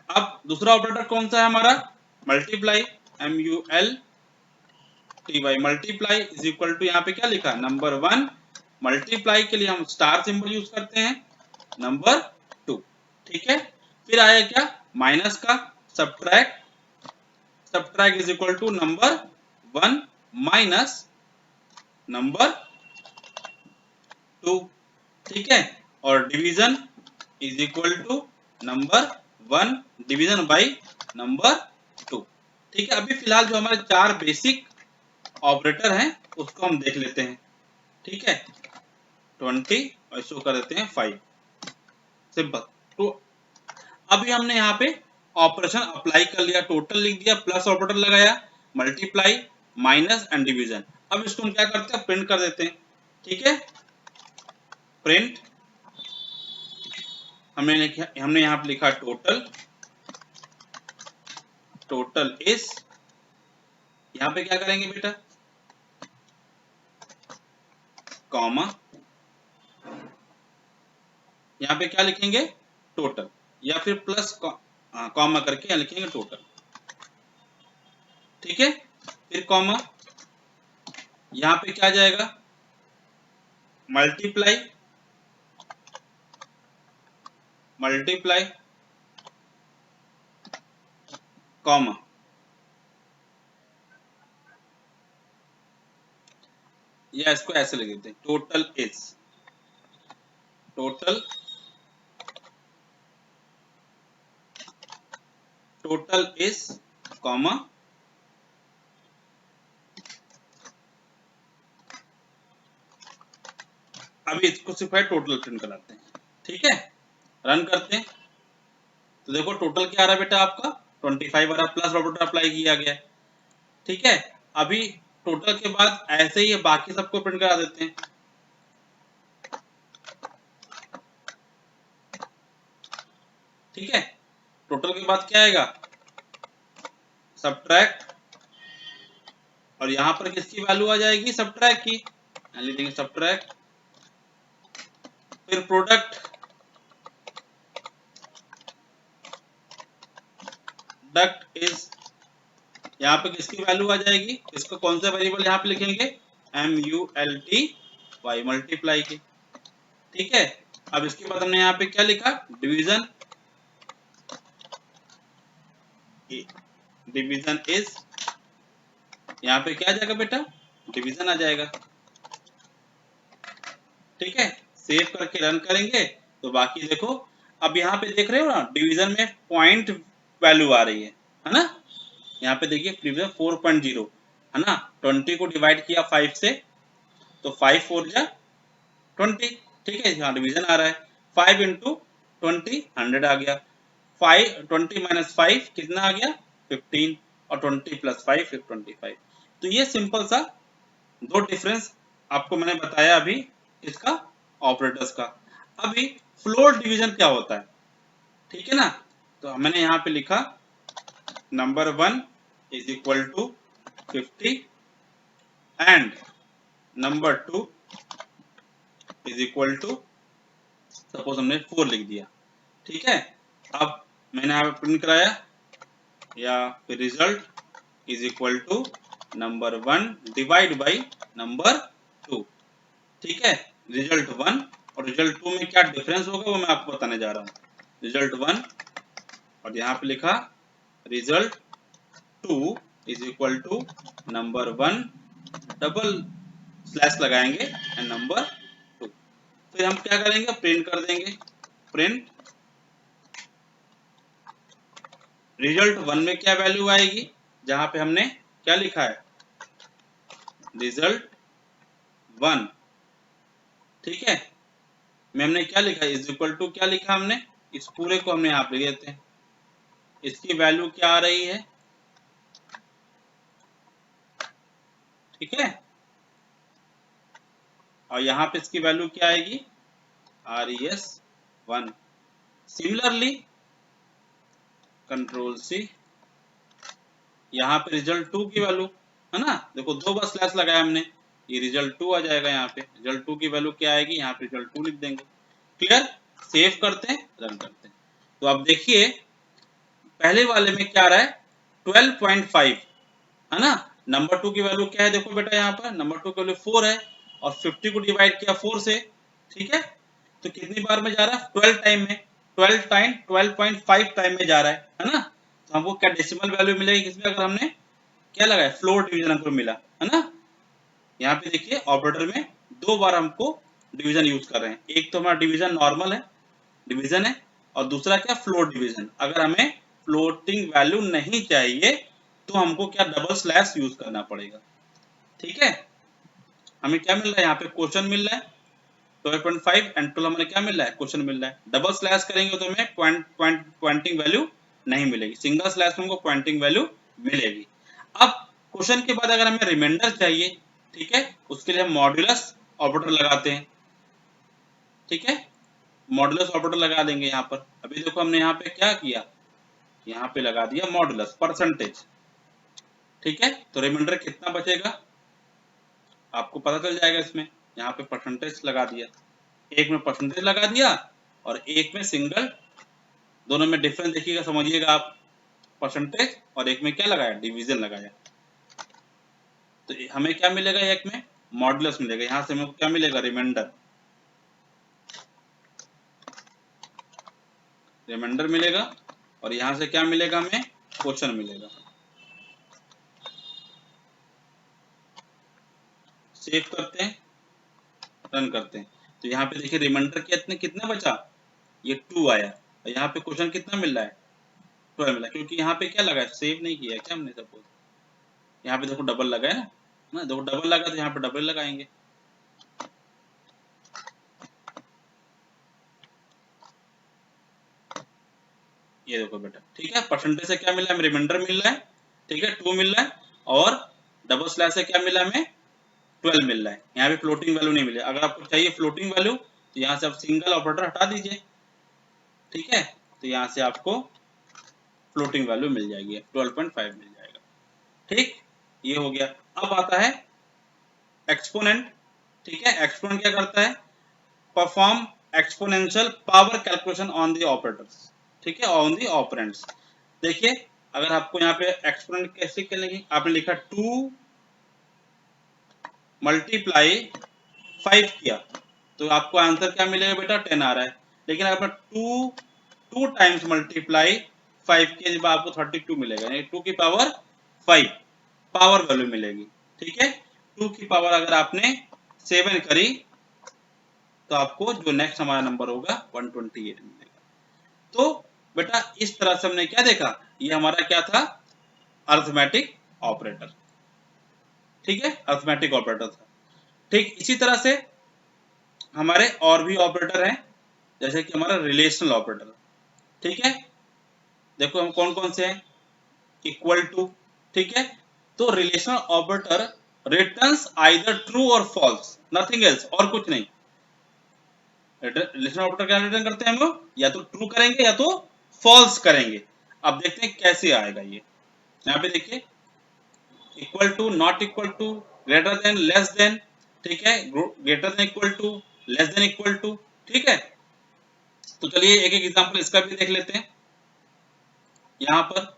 अब दूसरा ऑपरेटर कौन सा है हमारा, multiply, MULTY, multiply is equal to, यहाँ पे क्या लिखा, नंबर 1, मल्टीप्लाई के लिए हम स्टार सिंबल यूज करते हैं, नंबर 2, ठीक है। फिर आया क्या, माइनस का, subtract is equal to number 1 minus number 2, ठीक है। और division is equal to number 1 division by number 2, ठीक है। अभी फिलहाल जो हमारे 4 बेसिक ऑपरेटर हैं उसको हम देख लेते हैं, ठीक है। 20 और इसको कर देते हैं 5, सिंपल। तो अभी हमने यहाँ पे ऑपरेशन अप्लाई कर लिया, टोटल लिख दिया, प्लस ऑपरेटर लगाया, मल्टीप्लाई, माइनस एंड डिवीजन। अब इसको हम क्या करते हैं, प्रिंट कर देते हैं, ठीक है। प्रिंट, हमने यहाँ पे लिखा टोटल इज, यहाँ पे क्या करेंगे बेटा, कॉमा, यहाँ पे क्या लिखेंगे, टोटल, या फिर प्लस कॉमा करके यहाँ लिखेंगे टोटल, ठीक है। फिर कॉमा, यहाँ पे क्या जाएगा, मल्टीप्लाई, कॉमा, या इसको ऐसे लिख देते हैं, टोटल इज, कॉमा, अभी इसको सिर्फ टोटल प्रिंट कराते हैं, ठीक है। रन करते हैं तो देखो टोटल क्या आ रहा है बेटा, आपका 25 आ रहा, प्लस ऑपरेटर अप्लाई किया गया, ठीक है। अभी टोटल के बाद ऐसे ही बाकी सबको प्रिंट करा देते हैं, ठीक है। टोटल के बाद क्या आएगा, सब्ट्रैक्ट, और यहां पर किसकी वैल्यू आ जाएगी, सब्ट्रैक्ट की, लिख देंगे सब्ट्रैक्ट। फिर प्रोडक्ट इज, यहाँ पे किसकी वैल्यू आ जाएगी, इसको कौन सा वेरिएबल यहाँ पे लिखेंगे, MULTY, मल्टीप्लाई की, ठीक है। अब इसके बाद हमने यहाँ पे क्या लिखा, डिवीजन इज, यहाँ पे क्या आ जाएगा बेटा, डिवीजन आ जाएगा, ठीक है। सेव करके रन करेंगे तो बाकी देखो, अब यहाँ पे देख रहे हो ना, डिवीजन में पॉइंट वैल्यू आ रही है ना। यहाँ पे देखिए डिवीजन 4.0 है ना, 20 को डिवाइड किया 5 से तो 5 4 जा 20, ठीक है। यहाँ डिवीजन आ रहा है, 5 इंटू 20 100 आ गया, 20 माइनस 5 कितना आ गया 15, और 20 प्लस 5 फिर 25। तो ये सिंपल सा दो डिफरेंस आपको मैंने बताया अभी, इसका ऑपरेटर्स का। अभी फ्लोर डिवीजन क्या होता है, ठीक है ना। तो मैंने यहाँ पे लिखा number 1 is equal to 50 and number 2 is equal to, suppose हमने 4 लिख दिया, ठीक है। अब मैंने यहाँ पे प्रिंट कराया, या फिर result is equal to number 1 divide by number 2, ठीक है। रिजल्ट 1 और रिजल्ट 2 में क्या डिफरेंस होगा वो मैं आपको बताने जा रहा हूँ। रिजल्ट 1 और यहाँ पे लिखा result 2 is equal to number 1 double slash लगाएंगे एंड नंबर 2। फिर हम क्या करेंगे, प्रिंट कर देंगे, प्रिंट रिजल्ट 1 में क्या वैल्यू आएगी, जहां पे हमने क्या लिखा है, रिजल्ट 1, ठीक है। में हमने क्या लिखा है, इज इक्वल टू क्या लिखा हमने, इस पूरे को हमने यहाँ पे लिख देते हैं, इसकी वैल्यू क्या आ रही है, ठीक है। और यहाँ पे इसकी वैल्यू क्या आएगी, RES1। सिमिलरली कंट्रोल C, यहाँ पे रिजल्ट 2 की वैल्यू है ना, देखो दो बार स्लैश लगाया हमने, ये रिजल्ट 2 आ जाएगा। यहाँ पे रिजल्ट 2 की वैल्यू क्या आएगी, यहाँ पे रिजल्ट 2 लिख देंगे। क्लियर, सेव करते हैं, रन करते हैं। तो अब देखिए पहले वाले में क्या आ रहा है, 12.5 है ना। नंबर 2 की वैल्यू क्या है, देखो बेटा यहाँ पर नंबर 2 की वैल्यू 4 है और 50 को डिवाइड किया 4 से, ठीक है। तो कितनी बार में जा रहा है, 12 टाइम में, 12 टाइम 12.5 टाइम में जा रहा है ना। तो हमको क्या डेसिमल वैल्यू मिलेगी किसमें, अगर हमने क्या लगाया, फ्लोर डिवीजन हमको मिला है ना। यहाँ पे देखिए ऑपरेटर में दो बार हमको डिवीजन यूज कर रहे हैं, एक तो हमारा डिवीजन नॉर्मल है, डिवीजन है, और दूसरा क्या, फ्लोट डिवीजन। अगर हमें फ्लोटिंग वैल्यू नहीं चाहिए तो हमको क्या, डबल स्लैश यूज करना पड़ेगा, ठीक है। हमें क्या मिल रहा है, यहाँ पे क्वेश्चन मिल रहा है 12.5 एंड 12 हमें क्या मिल रहा है, क्वेश्चन मिल रहा है। डबल स्लैश करेंगे तो हमें पॉइंटिंग वैल्यू नहीं मिलेगी, सिंगल स्लैश में हमको पॉइंटिंग वैल्यू मिलेगी। अब क्वेश्चन के बाद अगर हमें रिमाइंडर चाहिए, ठीक है, उसके लिए हम मॉड्यूलस ऑपरेटर लगाते हैं, ठीक है। मॉडुलस ऑपरेटर लगा देंगे यहाँ पर। अभी देखो हमने यहाँ पे क्या किया, यहाँ पे लगा दिया मॉडुलस परसेंटेज, ठीक है। तो रिमाइंडर कितना बचेगा आपको पता चल जाएगा इसमें। यहाँ पे परसेंटेज लगा दिया, एक में परसेंटेज लगा दिया और एक में सिंगल, दोनों में डिफरेंस देखिएगा, समझिएगा आप, परसेंटेज और एक में क्या लगाया, डिवीजन लगाया। तो हमें क्या मिलेगा, एक में मॉडुलस मिलेगा, यहाँ से हमें क्या मिलेगा, रिमाइंडर, रिमाइंडर मिलेगा, और यहाँ से क्या मिलेगा, हमें क्वेश्चन मिलेगा। सेव करते हैं, रन करते हैं। तो यहाँ पे देखिए रिमाइंडर कितने कितना बचा, ये 2 आया, और यहाँ पे क्वेश्चन कितना मिल रहा है, 12 मिला, क्योंकि यहाँ पे क्या लगा है, सेव नहीं किया है क्या हमने, सपोज यहाँ पे देखो डबल लगा है ना, देखो डबल लगा तो यहाँ पे डबल लगाएंगे। ये देखो बेटा, ठीक है, परसेंटेज से क्या मिला, हमें रिमाइंडर मिल रहा है, ठीक है, 2 मिल रहा है, और डबल स्लैश से क्या मिला, हमें 12 मिल रहा है। यहाँ पे फ्लोटिंग वैल्यू नहीं मिली, अगर आपको चाहिए फ्लोटिंग वैल्यू तो यहाँ से आप सिंगल ऑपरेटर हटा दीजिए, ठीक है। तो यहाँ से आपको फ्लोटिंग वैल्यू मिल जाएगी, 12.5 मिल जाएगा, ठीक, ये हो गया। अब आता है एक्सपोनेंट, ठीक है। एक्सपोनेंट क्या करता है, perform exponential power calculation on the operators, ठीक है, ऑन द ऑपरेंड्स। देखिए अगर आपको यहाँ पे एक्सपोनेंट कैसे करेंगे, आपने लिखा 2 मल्टीप्लाई 5 किया तो आपको आंसर क्या मिलेगा बेटा, 10 आ रहा है। लेकिन अगर 2 टाइम्स मल्टीप्लाई 5 किया जब आपको 32 मिलेगा, यानी 2 की पावर 5 पावर वैल्यू मिलेगी, ठीक है। 2 की पावर अगर आपने 7 करी तो आपको जो नेक्स्ट हमारा नंबर होगा 128 मिलेगा। तो बेटा इस तरह से हमने क्या देखा, ये हमारा क्या था, अरिथमेटिक ऑपरेटर, ठीक है, अरिथमेटिक ऑपरेटर था। ठीक इसी तरह से हमारे और भी ऑपरेटर हैं, जैसे कि हमारा रिलेशनल ऑपरेटर, ठीक है। देखो हम कौन कौन से हैं, इक्वल टू, ठीक है। तो relational operator returns either true और फॉल्स, नथिंग एल्स, और कुछ नहीं। रिलेशनल ऑपरेटर क्या रिटर्न करते हैं हम लोग, या तो ट्रू करेंगे या तो फॉल्स करेंगे। अब देखते हैं कैसे आएगा ये, यहाँ पे देखिए equal to, not equal to, greater than, less than, ठीक है, greater than equal to, less than equal to, ठीक है। तो चलिए एक एक एग्जांपल इसका भी देख लेते हैं। यहाँ पर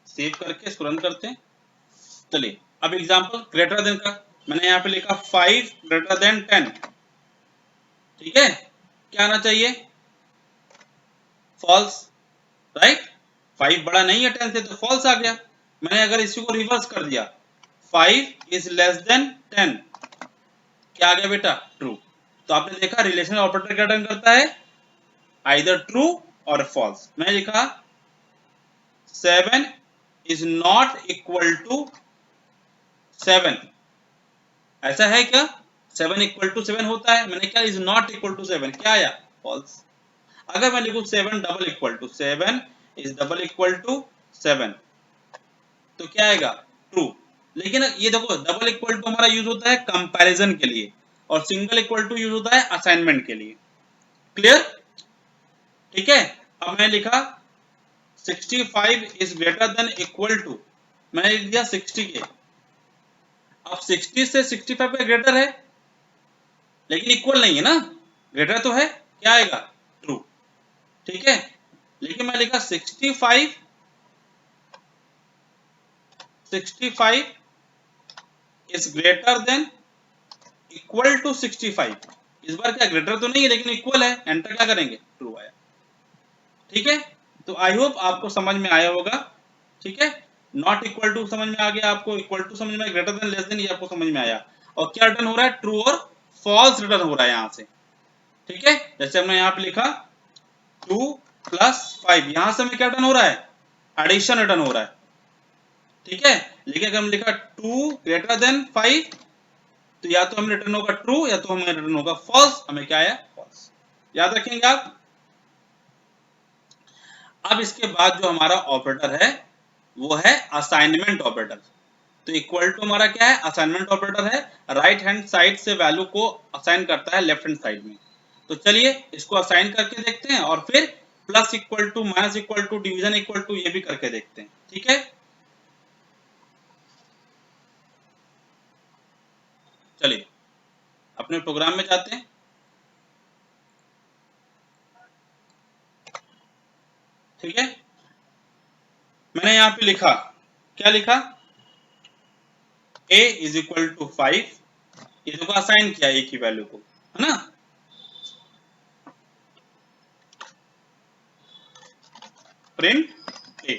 सेव करके इसको रन करते हैं। चलिए अब एग्जांपल ग्रेटर देन का, मैंने यहाँ पे लिखा 5 ग्रेटर देन 10, ठीक है। क्या आना चाहिए, फॉल्स, राइट। 5 बड़ा नहीं है 10 से तो फॉल्स आ गया। मैंने अगर इसी को रिवर्स कर दिया, 5 इज लेस देन 10, क्या आ गया बेटा, ट्रू। तो आपने देखा रिलेशनल ऑपरेटर क्या रिटर्न करता है, आइदर ट्रू और फॉल्स। मैंने लिखा 7 इज नॉट इक्वल टू 7, ऐसा है क्या, 7 इक्वल टू 7 होता है, मैंने क्या, इज नॉट इक्वल टू 7, क्या आया, फॉल्स। अगर मैं लिखूं 7 double equal to 7 is double equal to 7, तो क्या आएगा? ट्रू। लेकिन ये देखो डबल इक्वल टू हमारा यूज होता है कंपैरिजन के लिए और सिंगल इक्वल टू यूज होता है असाइनमेंट के लिए। क्लियर? ठीक है। अब मैंने लिखा 65 is greater than equal to, मैंने लिख दिया 60 के। अब 60 से 65 का ग्रेटर है लेकिन इक्वल नहीं है ना, ग्रेटर तो है, क्या आएगा? ट्रू। ठीक है। लेकिन मैं लिखा 65 is greater than equal to 65। इस बार क्या ग्रेटर तो नहीं है लेकिन इक्वल है, एंटर क्या करेंगे? ट्रू आया। ठीक है। तो आई होप आपको समझ में आया होगा। ठीक है। नॉट इक्वल टू समझ में आ गया आपको, इक्वल टू समझ में, ग्रेटर देन लेस देन ये आपको समझ में आया। और क्या रिटर्न हो रहा है? ट्रू और फॉल्स रिटर्न हो रहा है यहां से। ठीक है। जैसे हमने यहाँ पे लिखा 2 + 5, यहां से हमें क्या रिटर्न हो रहा है? एडिशन रिटर्न हो रहा है। ठीक है। लेकिन अगर हम लिखा 2 ग्रेटर देन 5, तो या तो हमें रिटर्न होगा ट्रू या तो हमें रिटर्न होगा फॉल्स। हमें क्या आया? फॉल्स। याद रखेंगे आप। अब इसके बाद जो हमारा ऑपरेटर है वो है असाइनमेंट ऑपरेटर। तो इक्वल टू हमारा क्या है? असाइनमेंट ऑपरेटर है, राइट हैंड साइड से वैल्यू को असाइन करता है लेफ्ट हैंड साइड में। तो चलिए इसको असाइन करके देखते हैं और फिर plus equal to, minus equal to, division equal to, ये भी करके देखते हैं। ठीक है। चलिए अपने प्रोग्राम में जाते हैं। ठीक है। मैंने यहाँ पे लिखा, क्या लिखा? a इज इक्वल टू 5, ये देखो असाइन किया a की वैल्यू को, है ना। प्रिंट a,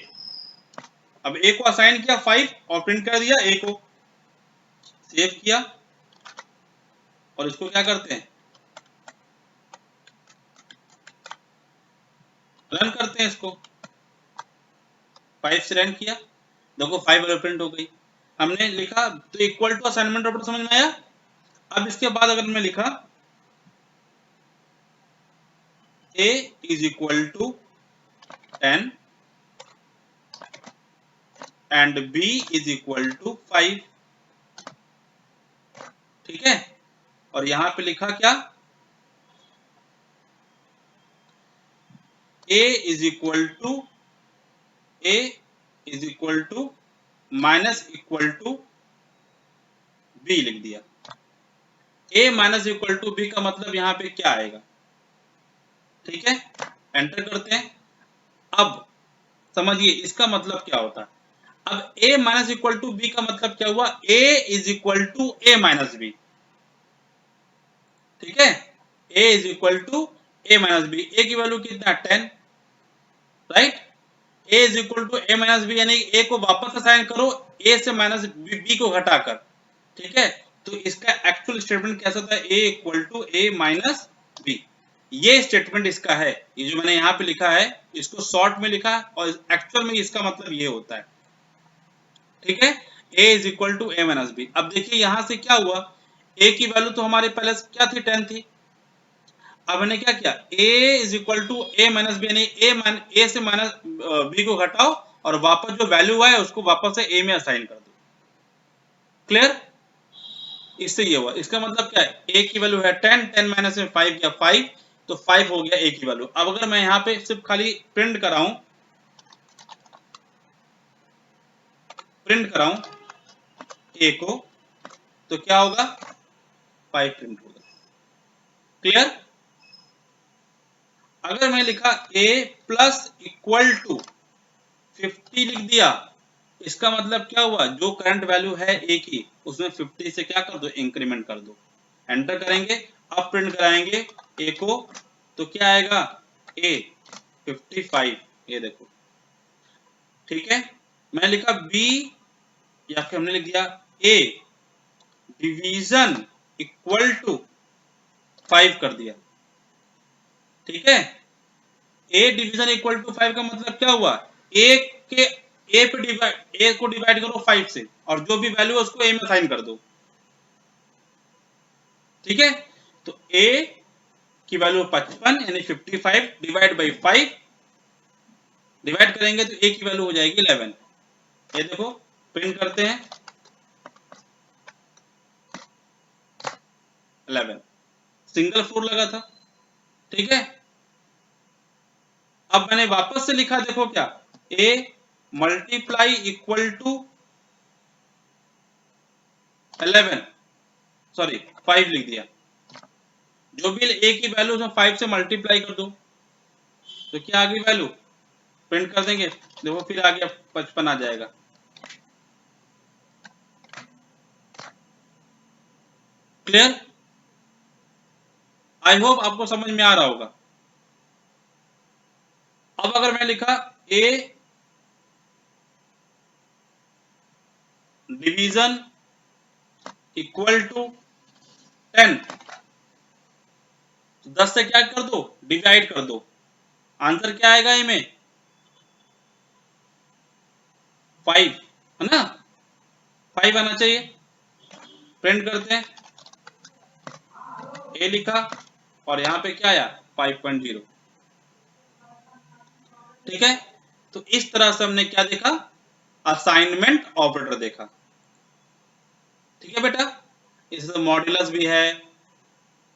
अब a को असाइन किया 5 और प्रिंट कर दिया a को, सेव किया और इसको क्या करते हैं? रन करते हैं इसको। 5 से रन किया, देखो 5 प्रिंट हो गई। हमने लिखा तो इक्वल टू असाइनमेंट ऑपरेटर समझ में आया। अब इसके बाद अगर मैं लिखा a is equal to 10 and b is equal to 5, ठीक है। और यहां पे लिखा क्या? a is equal to minus equal to b लिख दिया। a minus equal to b का मतलब यहां पे क्या आएगा? ठीक है। एंटर करते हैं। अब समझिए इसका मतलब क्या होता है। अब a minus equal to b का मतलब क्या हुआ? a is equal to a minus b। ठीक है। a is equal to a minus b, a की वैल्यू कितना? 10, right. a is equal to a minus b, यानी a को वापस असाइन करो a से माइनस b को घटाकर। ठीक है। तो इसका एक्चुअल स्टेटमेंट कैसा होता है? a equal to a minus b, ये स्टेटमेंट इसका है। ये जो मैंने यहाँ पे लिखा है इसको शॉर्ट में लिखा और एक्चुअल में इसका मतलब ये होता है। ठीक है। a is equal to a minus b। अब देखिए यहां से क्या हुआ, a की वैल्यू तो हमारे पहले क्या थी? 10 थी। अब मैंने क्या किया? a is equal to a minus B, यानी a से माइनस b को घटाओ और वापस जो वैल्यू आए उसको वापस से a में असाइन कर दो। क्लियर? इससे ये हुआ। इसका मतलब क्या है? a की वैल्यू है 10, 10 माइनस में 5 गया 5, तो 5 हो गया a की वैल्यू। अब अगर मैं यहाँ पे सिर्फ खाली प्रिंट कराऊं a को, तो क्या होगा? 5 प्रिंट होगा। क्लियर? अगर मैं लिखा a प्लस इक्वल टू 50 लिख दिया, इसका मतलब क्या हुआ? जो करंट वैल्यू है a की उसमें 50 से क्या कर दो? इंक्रीमेंट कर दो। एंटर करेंगे, अब प्रिंट कराएंगे a को, तो क्या आएगा? a 55, ये देखो। ठीक है। मैं लिखा b, या फिर हमने लिख दिया a डिवीजन इक्वल टू 5 कर दिया। ठीक है। a डिवीजन इक्वल टू 5 का मतलब क्या हुआ? a के a पे डिवाइड, a को डिवाइड करो 5 से और जो भी वैल्यू है उसको a में असाइन कर दो। ठीक है। तो a की वैल्यू 55 यानी 55 डिवाइड बाई 5, डिवाइड करेंगे तो a की वैल्यू हो जाएगी 11। ये देखो प्रिंट करते हैं 11, सिंगल 4 लगा था। ठीक है, अब मैंने वापस से लिखा, देखो क्या, a multiply equal to 11, sorry 5 लिख दिया। जो भी a की वैल्यू उसमें 5 से मल्टीप्लाई कर दो तो क्या आ गई वैल्यू, प्रिंट कर देंगे, देखो फिर आ गया 55 आ जाएगा। क्लियर? आई होप आपको समझ में आ रहा होगा। अब अगर मैं लिखा a डिवीजन इक्वल टू 10, तो 10 से क्या कर दो, डिवाइड कर दो, आंसर क्या आएगा इनमें 5, है ना, 5 आना चाहिए। प्रिंट करते हैं, a लिखा और यहाँ पे क्या आया 5.0। ठीक है, तो इस तरह से हमने क्या देखा, असाइनमेंट ऑपरेटर देखा। ठीक है बेटा, इसमें मॉड्यूलस भी है,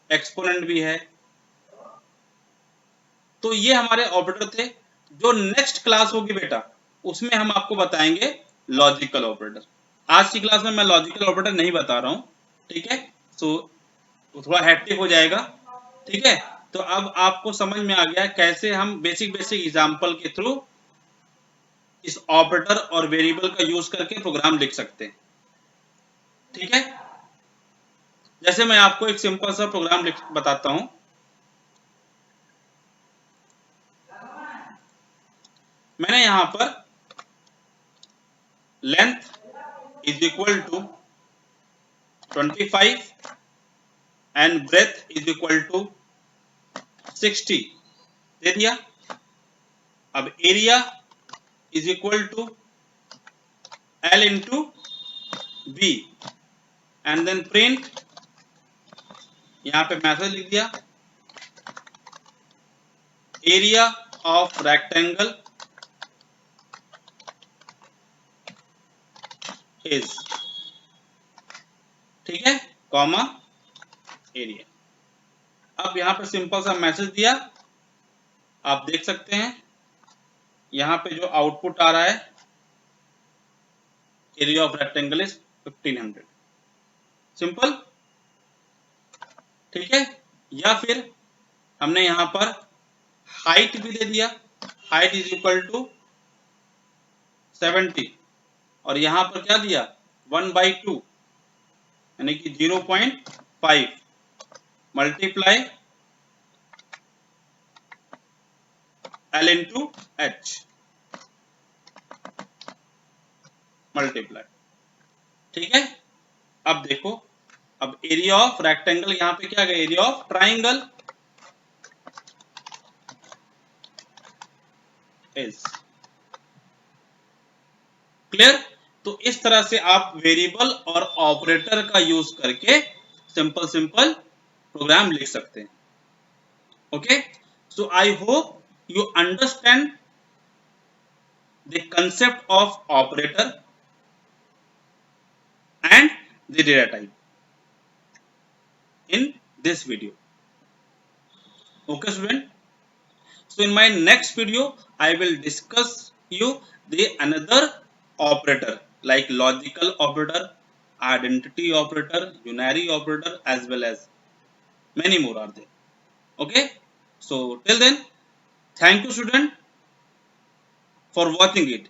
एक्सपोनेंट भी है। तो ये हमारे ऑपरेटर थे। जो नेक्स्ट क्लास होगी बेटा उसमें हम आपको बताएंगे लॉजिकल ऑपरेटर। आज की क्लास में मैं लॉजिकल ऑपरेटर नहीं बता रहा हूं, ठीक है, सो थोड़ा हैक्टिक हो जाएगा। ठीक है, तो अब आपको समझ में आ गया कैसे हम बेसिक बेसिक एग्जांपल के थ्रू इस ऑपरेटर और वेरिएबल का यूज करके प्रोग्राम लिख सकते हैं। ठीक है, जैसे मैं आपको एक सिंपल सा प्रोग्राम बताता हूं। मैंने यहां पर length is equal to 25 and breadth is equal to 60 दे दिया। अब area is equal to L into B and then print, यहां पे मैसेज लिख दिया एरिया ऑफ रेक्टेंगल इज, ठीक है, कॉमा एरिया। अब यहां पे सिंपल सा मैसेज दिया, आप देख सकते हैं यहां पे जो आउटपुट आ रहा है area of rectangle is 1500, simple. ठीक है, या फिर हमने यहां पर हाइट भी दे दिया, हाइट इज इक्वल टू 70 और यहां पर क्या दिया 1/2 यानी कि 0.5 multiply L into H multiply. ठीक है, अब देखो, अब एरिया ऑफ रेक्टेंगल यहां पे क्या गया, area of triangle is, clear. तो इस तरह से आप वेरिएबल और ऑपरेटर का यूज करके सिंपल सिंपल प्रोग्राम लिख सकते हैं। Okay, so I hope you understand the concept of operator and the data type in this video. Okay student, so in my next video I will discuss you the another operator like logical operator, identity operator, unary operator, as well as many more are there. Okay, so till then, thank you student for watching it.